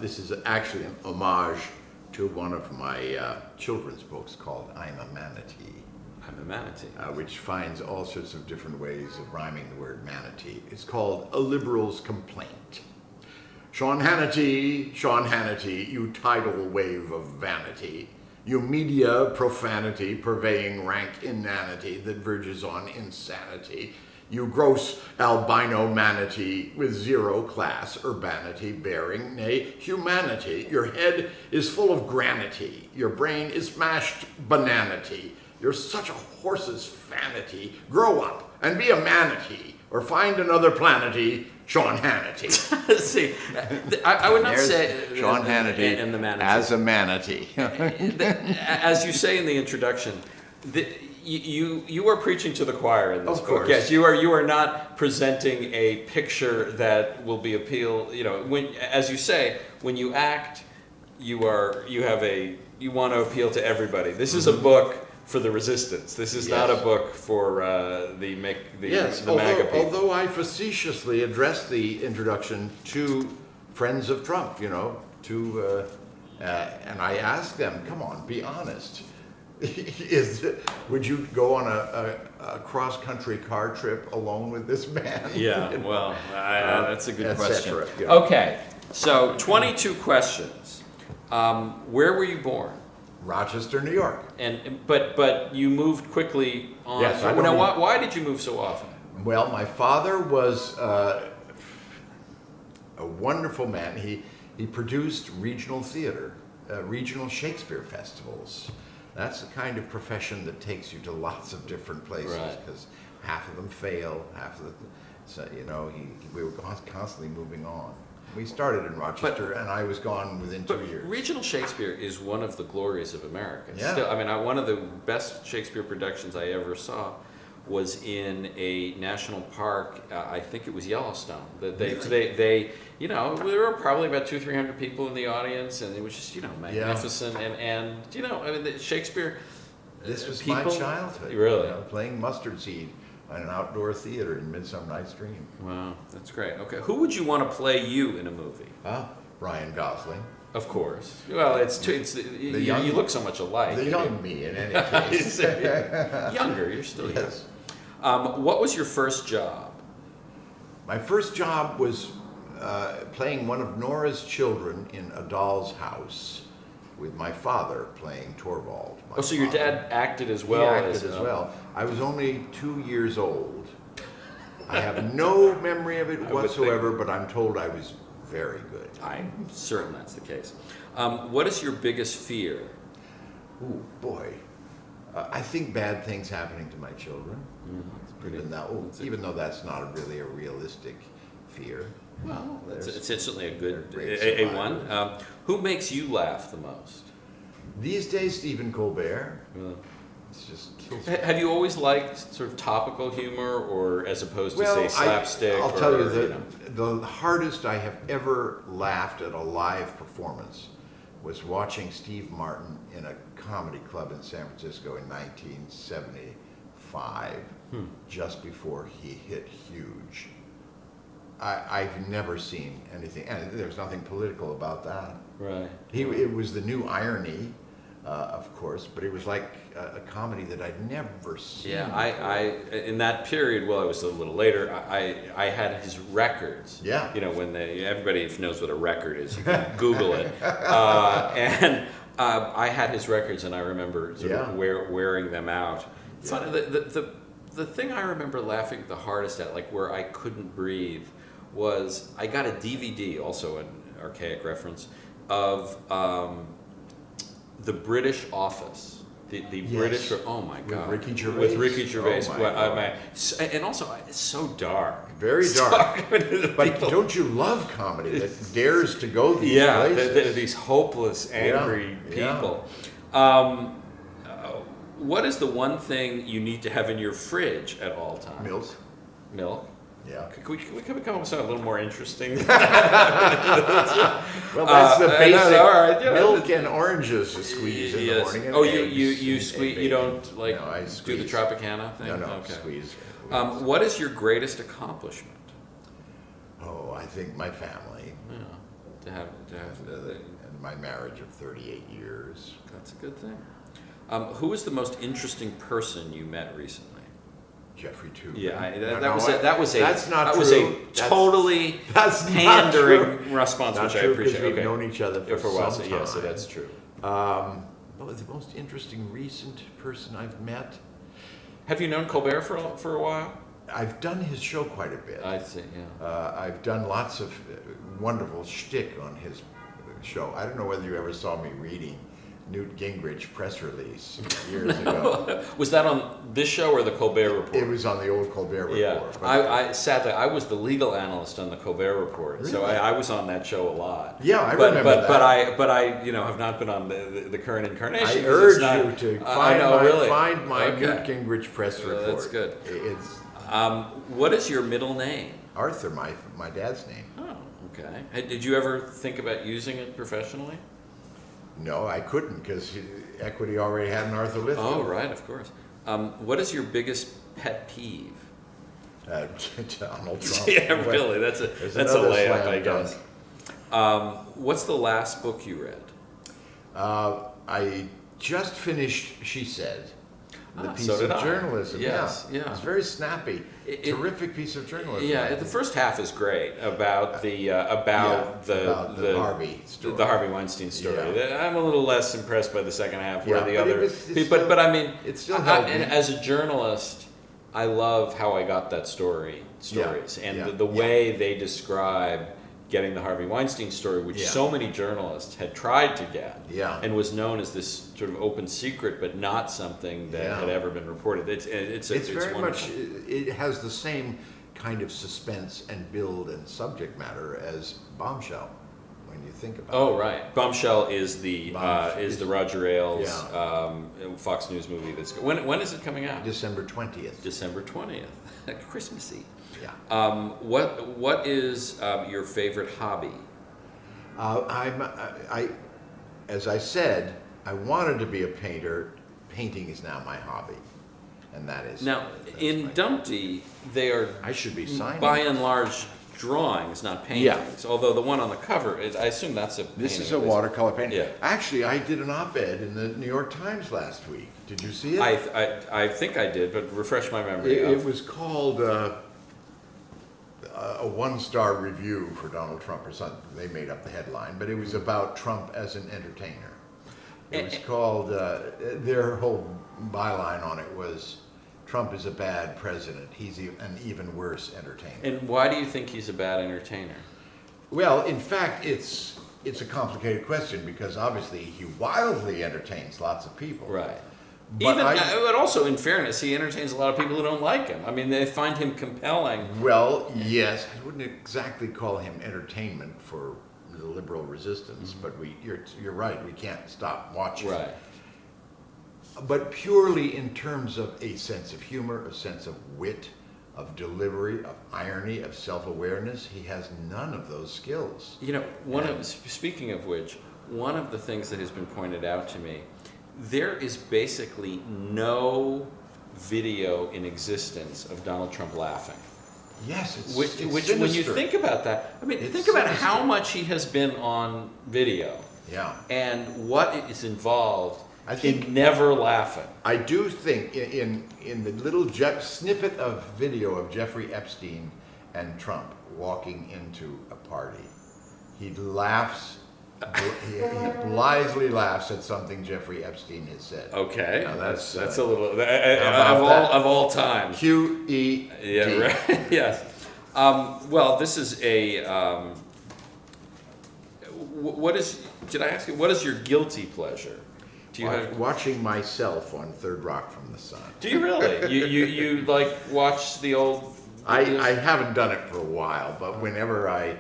Speaker 1: This is actually an homage to one of my children's books called I'm a Manatee.
Speaker 2: I'm a manatee.
Speaker 1: Which finds all sorts of different ways of rhyming the word manatee. It's called A Liberal's Complaint. Sean Hannity, you tidal wave of vanity, you media profanity purveying rank inanity that verges on insanity, you gross albino manatee with zero class urbanity bearing, nay, humanity. Your head is full of granity, your brain is mashed bananity. You're such a horse's fanity. Grow up and be a manatee, or find another planety, Sean Hannity.
Speaker 2: See, I would not
Speaker 1: There's
Speaker 2: say
Speaker 1: Sean Hannity
Speaker 2: and the manatee.
Speaker 1: as a manatee.
Speaker 2: As you say in the introduction, you are preaching to the choir in this
Speaker 1: Of
Speaker 2: book.
Speaker 1: course.
Speaker 2: Yes, you are not presenting a picture that will be as you say, when you act, you want to appeal to everybody. This is a book for the resistance. This is not a book for the MAGA people.
Speaker 1: Although I facetiously addressed the introduction to friends of Trump, and I asked them, come on, be honest. Would you go on a cross-country car trip alone with this man?
Speaker 2: Yeah, well, that's a good question.
Speaker 1: Yeah.
Speaker 2: Okay, so 22 questions. Where were you born?
Speaker 1: Rochester, New York.
Speaker 2: But you moved quickly on.
Speaker 1: Yes,
Speaker 2: why did you move so often?
Speaker 1: Well, my father was a wonderful man. He produced regional theater, regional Shakespeare festivals. That's the kind of profession that takes you to lots of different places, because half of them fail, half of them. So we were constantly moving on. We started in Rochester, and I was gone within 2 years.
Speaker 2: Regional Shakespeare is one of the glories of America.
Speaker 1: Yeah.
Speaker 2: Still, one of the best Shakespeare productions I ever saw was in a national park. I think it was Yellowstone. There were probably about 200-300 people in the audience, and it was just magnificent. And Shakespeare.
Speaker 1: This was my childhood.
Speaker 2: Really,
Speaker 1: playing mustard seed on an outdoor theater in Midsummer Night's Dream.
Speaker 2: Wow, that's great. Okay, who would you want to play you in a movie?
Speaker 1: Ryan Gosling.
Speaker 2: Of course. Well, you look so much alike.
Speaker 1: The young me, in any case.
Speaker 2: Younger, you're still young.
Speaker 1: Yes.
Speaker 2: What was your first job?
Speaker 1: My first job was playing one of Nora's children in A Doll's House, with my father playing Torvald.
Speaker 2: So your dad acted as well?
Speaker 1: He acted as well. I was only 2 years old. I have no memory of it whatsoever, but I'm told I was very good.
Speaker 2: I'm certain that's the case. What is your biggest fear?
Speaker 1: Ooh, boy. I think bad things happening to my children. Even though that's not really a realistic fear.
Speaker 2: Well, it's certainly a one. Who makes you laugh the most?
Speaker 1: These days, Stephen Colbert. It's just kills me.
Speaker 2: Have you always liked sort of topical humor, or as opposed to say slapstick?
Speaker 1: I'll tell you that the hardest I have ever laughed at a live performance was watching Steve Martin in a comedy club in San Francisco in 1975, just before he hit huge. I've never seen anything, and there's nothing political about that.
Speaker 2: Right.
Speaker 1: It was the new irony of course, but it was like a comedy that I'd never seen.
Speaker 2: Yeah, I in that period, well, it was a little later. I had his records.
Speaker 1: Yeah.
Speaker 2: You know, when everybody knows what a record is, you can Google it. And I had his records, and I remember sort of wearing them out. Funny, the thing I remember laughing the hardest at, like where I couldn't breathe, was I got a DVD, also an archaic reference, of the British Office. The British, oh my God.
Speaker 1: With Ricky Gervais.
Speaker 2: With Ricky Gervais.
Speaker 1: Oh my God.
Speaker 2: And also, it's so dark.
Speaker 1: Very dark. But
Speaker 2: People,
Speaker 1: don't you love comedy that dares to go these places?
Speaker 2: These hopeless, angry people. What is the one thing you need to have in your fridge at all times?
Speaker 1: Milk.
Speaker 2: Milk?
Speaker 1: Yeah.
Speaker 2: Can we come up with something a little more interesting?
Speaker 1: Well, that's the basic.
Speaker 2: All right,
Speaker 1: milk and oranges to squeeze in the morning. And
Speaker 2: you squeeze. You don't like do the Tropicana thing.
Speaker 1: No,
Speaker 2: okay.
Speaker 1: Squeeze.
Speaker 2: What is your greatest accomplishment?
Speaker 1: Oh, I think my family.
Speaker 2: Yeah, to have
Speaker 1: and my marriage of 38 years.
Speaker 2: That's a good thing. Who is the most interesting person you met recently?
Speaker 1: Jeffrey Tubin.
Speaker 2: Yeah,
Speaker 1: That's not
Speaker 2: that
Speaker 1: true.
Speaker 2: was a totally pandering response,
Speaker 1: not
Speaker 2: which
Speaker 1: true,
Speaker 2: I appreciate.
Speaker 1: We've known each other for
Speaker 2: a while.
Speaker 1: some time.
Speaker 2: Yeah, so that's true.
Speaker 1: What was the most interesting recent person I've met?
Speaker 2: Have you known Colbert for a while?
Speaker 1: I've done his show quite a bit.
Speaker 2: I see. Yeah.
Speaker 1: I've done lots of wonderful shtick on his show. I don't know whether you ever saw me reading Newt Gingrich press release years ago.
Speaker 2: Was that on this show or the Colbert Report?
Speaker 1: It was on the old Colbert Report.
Speaker 2: Yeah, I sadly I was the legal analyst on the Colbert Report,
Speaker 1: really?
Speaker 2: So I was on that show a lot.
Speaker 1: Yeah, I remember that.
Speaker 2: But I have not been on the current incarnation.
Speaker 1: I urge you to find my
Speaker 2: okay.
Speaker 1: Newt Gingrich press report.
Speaker 2: That's good.
Speaker 1: It's
Speaker 2: what is your middle name?
Speaker 1: Arthur, my dad's name.
Speaker 2: Oh, okay. Did you ever think about using it professionally?
Speaker 1: No, I couldn't because Equity already had an Arthur Lithgow.
Speaker 2: Oh, right, of course. What is your biggest pet peeve?
Speaker 1: Donald Trump.
Speaker 2: Yeah, really. That's a layup, I guess. What's the last book you read?
Speaker 1: I just finished She Said, the piece
Speaker 2: so did
Speaker 1: of
Speaker 2: I.
Speaker 1: journalism.
Speaker 2: Yes, yeah.
Speaker 1: It's very snappy. Terrific piece of journalism.
Speaker 2: Yeah, the first half is great about the
Speaker 1: Harvey story.
Speaker 2: The Harvey Weinstein story.
Speaker 1: Yeah.
Speaker 2: I'm a little less impressed by the second half, where the
Speaker 1: but
Speaker 2: other. But I mean,
Speaker 1: it's still healthy.
Speaker 2: And as a journalist, I love how I got that stories, and the way they describe getting the Harvey Weinstein story, which so many journalists had tried to get, and was known as this sort of open secret, but not something that had ever been reported. It's
Speaker 1: very
Speaker 2: wonderful.
Speaker 1: much. It has the same kind of suspense and build and subject matter as Bombshell, when you think about it.
Speaker 2: Oh, right. Bombshell is the Roger Ailes Fox News movie. When is it coming out?
Speaker 1: December 20th.
Speaker 2: December 20th, Christmassy.
Speaker 1: Yeah.
Speaker 2: What is your favorite hobby?
Speaker 1: As I said, I wanted to be a painter. Painting is now my hobby, and that's
Speaker 2: in Dumpty, they are.
Speaker 1: I should be signing.
Speaker 2: By and large, drawings, not paintings. Yeah. Although the one on the cover is, I assume that's a painting.
Speaker 1: This is a watercolor painting.
Speaker 2: Yeah.
Speaker 1: Actually, I did an op-ed in the New York Times last week. Did you see it?
Speaker 2: I think I did, but refresh my memory.
Speaker 1: It was called a one-star review for Donald Trump or something. They made up the headline, but it was about Trump as an entertainer. It was called, their whole byline on it was, Trump is a bad president. He's an even worse entertainer.
Speaker 2: And why do you think he's a bad entertainer?
Speaker 1: Well, in fact, it's a complicated question because obviously he wildly entertains lots of people.
Speaker 2: Right.
Speaker 1: But
Speaker 2: but also, in fairness, he entertains a lot of people who don't like him. I mean, they find him compelling.
Speaker 1: Well, yes, I wouldn't exactly call him entertainment for the liberal resistance, but you're right. We can't stop watching.
Speaker 2: Right.
Speaker 1: But purely in terms of a sense of humor, a sense of wit, of delivery, of irony, of self-awareness, he has none of those skills.
Speaker 2: You know, speaking of which, one of the things that has been pointed out to me, there is basically no video in existence of Donald Trump laughing.
Speaker 1: Yes, it's
Speaker 2: which
Speaker 1: sinister.
Speaker 2: When you think about that, I mean, think about how much he has been on video.
Speaker 1: Yeah.
Speaker 2: And what is involved
Speaker 1: I think
Speaker 2: in never laughing.
Speaker 1: I do think in the little snippet of video of Jeffrey Epstein and Trump walking into a party, he laughs. He blithely laughs at something Jeffrey Epstein has said.
Speaker 2: Okay,
Speaker 1: Now that's
Speaker 2: a little
Speaker 1: that?
Speaker 2: of all times.
Speaker 1: QED.
Speaker 2: Yeah, right. Yes. Well, this is a. What is? Did I ask you? What is your guilty pleasure? Do you have?
Speaker 1: Watching myself on Third Rock from the Sun.
Speaker 2: Do you really? you like watch the old?
Speaker 1: I haven't done it for a while, but whenever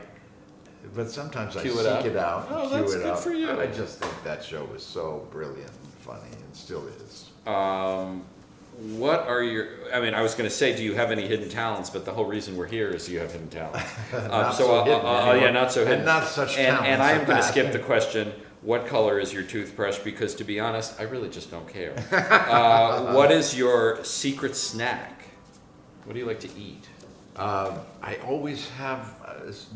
Speaker 1: but sometimes I
Speaker 2: Cue
Speaker 1: seek
Speaker 2: it up.
Speaker 1: it out and
Speaker 2: Oh,
Speaker 1: cue
Speaker 2: that's
Speaker 1: it
Speaker 2: good
Speaker 1: up.
Speaker 2: for you.
Speaker 1: I just think that show was so brilliant and funny, and still is.
Speaker 2: What are your? I mean, I was going to say, do you have any hidden talents? But the whole reason we're here is you have hidden talents.
Speaker 1: Not so hidden anymore.
Speaker 2: Yeah, not so hidden,
Speaker 1: and not such talents.
Speaker 2: And I am
Speaker 1: at
Speaker 2: going to
Speaker 1: that.
Speaker 2: skip the question. What color is your toothbrush? Because to be honest, I really just don't care. What is your secret snack? What do you like to eat?
Speaker 1: I always have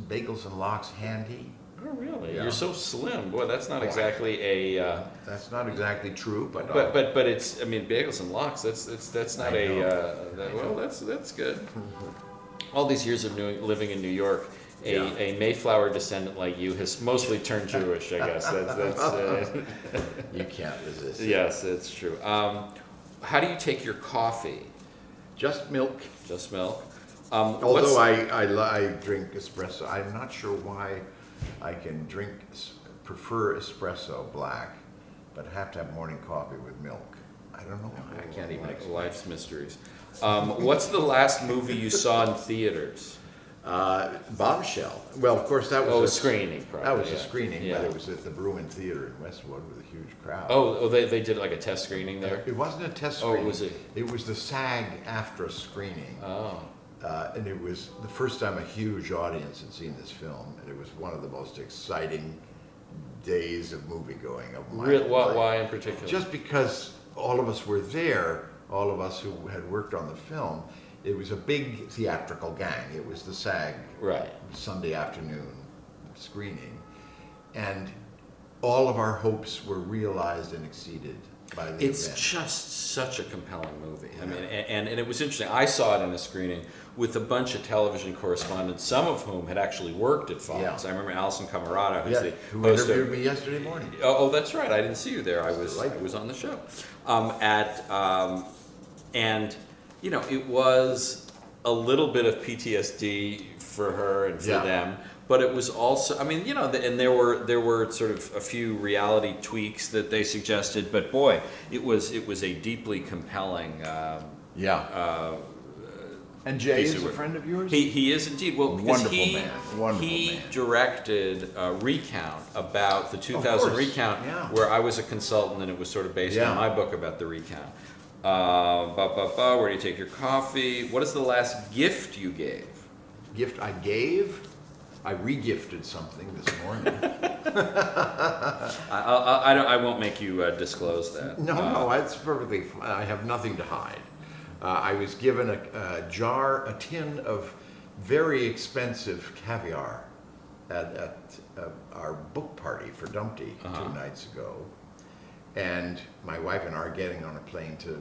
Speaker 1: bagels and lox handy.
Speaker 2: Oh, really?
Speaker 1: Yeah.
Speaker 2: You're so slim. Boy, that's not exactly a.
Speaker 1: That's not exactly true, but
Speaker 2: But it's. I mean, bagels and lox. That's not
Speaker 1: I know.
Speaker 2: well, that's good. All these years of living in New York, a Mayflower descendant like you has mostly turned Jewish. I guess that's.
Speaker 1: you can't resist.
Speaker 2: Yes, it's true. How do you take your coffee?
Speaker 1: Just milk.
Speaker 2: Just milk.
Speaker 1: Although I drink espresso, I'm not sure why I can prefer espresso black, but have to have morning coffee with milk. I don't know. I can't even explain.
Speaker 2: Life's mysteries. What's the last movie you saw in theaters?
Speaker 1: Bombshell. Well, of course, that was
Speaker 2: a screening. Probably,
Speaker 1: that was a screening,
Speaker 2: yeah.
Speaker 1: but it was at the Bruin Theater in Westwood with a huge crowd.
Speaker 2: Oh, they did like a test screening there?
Speaker 1: It wasn't a test screening.
Speaker 2: Oh, was it?
Speaker 1: It was the SAG after screening.
Speaker 2: Oh.
Speaker 1: And it was the first time a huge audience had seen this film, and it was one of the most exciting days of movie going of my life.
Speaker 2: Why in particular?
Speaker 1: Just because all of us were there, all of us who had worked on the film. It was a big theatrical gang. It was the SAG Sunday afternoon screening, and all of our hopes were realized and exceeded by the
Speaker 2: It's
Speaker 1: event.
Speaker 2: just such a compelling movie. I mean, and it was interesting. I saw it in a screening with a bunch of television correspondents, some of whom had actually worked at Fox. I remember Alison Camerata, who's the
Speaker 1: who
Speaker 2: host
Speaker 1: interviewed me yesterday morning.
Speaker 2: Oh, that's right. I didn't see you there. I was on the show. And you know, it was a little bit of PTSD for her and for them. But it was also, I mean, you know, and there were sort of a few reality tweaks that they suggested. But boy, it was a deeply compelling.
Speaker 1: And Jay is a friend of yours?
Speaker 2: He is indeed. Well, because
Speaker 1: Wonderful
Speaker 2: he
Speaker 1: man.
Speaker 2: directed a recount about the 2000 recount, where I was a consultant, and it was sort of based on my book about the recount. Where do you take your coffee? What is the last gift you gave?
Speaker 1: Gift I gave? I re-gifted something this morning.
Speaker 2: I won't make you disclose that.
Speaker 1: No, it's perfectly fine. I have nothing to hide. I was given a tin of very expensive caviar at our book party for Dumpty 2 nights ago. And my wife and I are getting on a plane to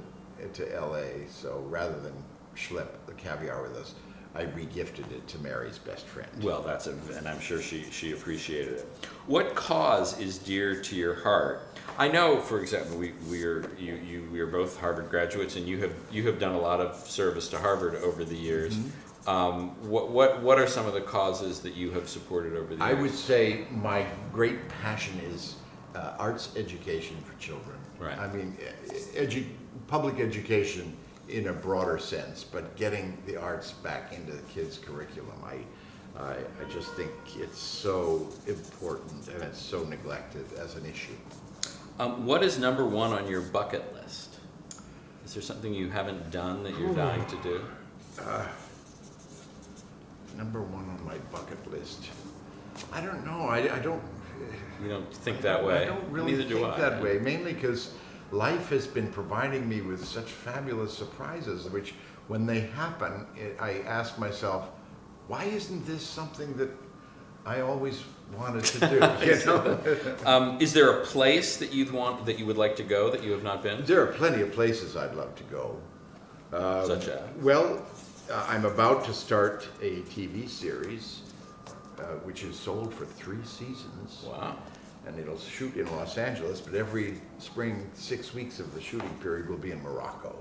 Speaker 1: LA, so rather than schlep the caviar with us, I re-gifted it to Mary's best friend.
Speaker 2: Well, and I'm sure she appreciated it. What cause is dear to your heart? I know, for example, we are both Harvard graduates, and you have done a lot of service to Harvard over the years. Mm-hmm. What are some of the causes that you have supported over the years?
Speaker 1: I would say my great passion is arts education for children.
Speaker 2: Right.
Speaker 1: I mean, public education in a broader sense, but getting the arts back into the kids' curriculum. I just think it's so important, and it's so neglected as an issue.
Speaker 2: What is number one on your bucket list? Is there something you haven't done that you're dying to do?
Speaker 1: Number one on my bucket list. I don't know. I don't.
Speaker 2: You don't think that way?
Speaker 1: I don't really think that way, mainly because life has been providing me with such fabulous surprises, which when they happen, I ask myself, why isn't this something that I always wanted to do. You know?
Speaker 2: Is there a place that you would like to go that you have not been?
Speaker 1: There are plenty of places I'd love to go.
Speaker 2: Such as?
Speaker 1: Well, I'm about to start a TV series, which is sold for 3 seasons.
Speaker 2: Wow.
Speaker 1: And it'll shoot in Los Angeles, but every spring, 6 weeks of the shooting period will be in Morocco.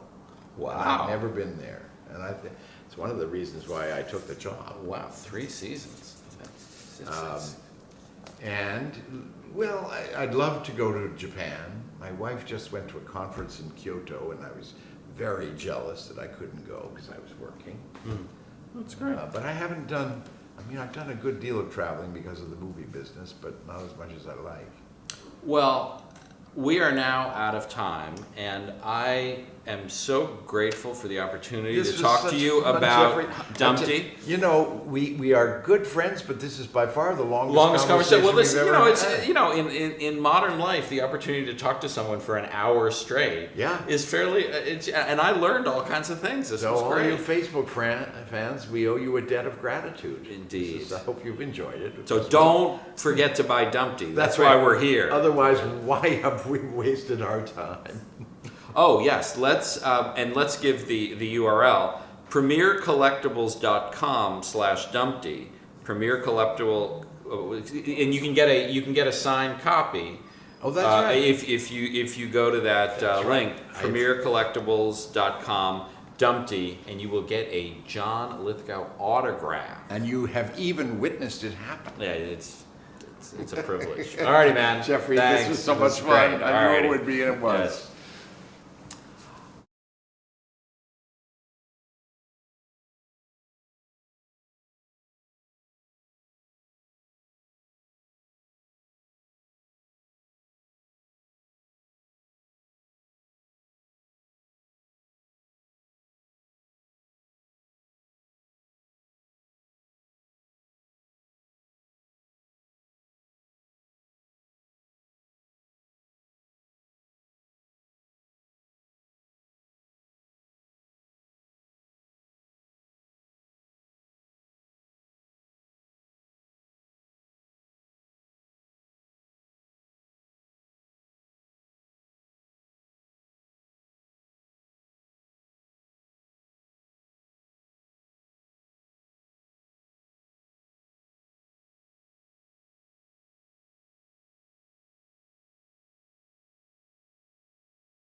Speaker 2: Wow.
Speaker 1: And I've never been there. And I think it's one of the reasons why I took the job.
Speaker 2: Wow, 3 seasons.
Speaker 1: Well, I'd love to go to Japan. My wife just went to a conference in Kyoto, and I was very jealous that I couldn't go because I was working.
Speaker 2: That's great.
Speaker 1: But I haven't done, I've done a good deal of traveling because of the movie business, but not as much as I like.
Speaker 2: Well, we are now out of time, and I am so grateful for the opportunity to talk to you about Dumpty.
Speaker 1: You know, we are good friends, but this is by far the longest conversation
Speaker 2: Well, listen,
Speaker 1: we've ever had.
Speaker 2: in modern life, the opportunity to talk to someone for an hour straight is fairly. And I learned all kinds of things. This was
Speaker 1: all
Speaker 2: great.
Speaker 1: you Facebook fans, we owe you a debt of gratitude.
Speaker 2: Indeed.
Speaker 1: I hope you've enjoyed it.
Speaker 2: So don't forget to buy Dumpty. That's
Speaker 1: right.
Speaker 2: why we're here.
Speaker 1: Otherwise, why have we wasted our time?
Speaker 2: Oh yes, let's give the URL premiercollectibles.com/Dumpty. Premier Collectible, and you can get a signed copy.
Speaker 1: Oh, that's right.
Speaker 2: If you go to that link, premiercollectibles.com Dumpty, and you will get a John Lithgow autograph.
Speaker 1: And you have even witnessed it happen.
Speaker 2: Yeah, it's a privilege. All righty, man.
Speaker 1: Jeffrey,
Speaker 2: thanks.
Speaker 1: this was so much fun. I knew it would be, and it was.
Speaker 2: Yes.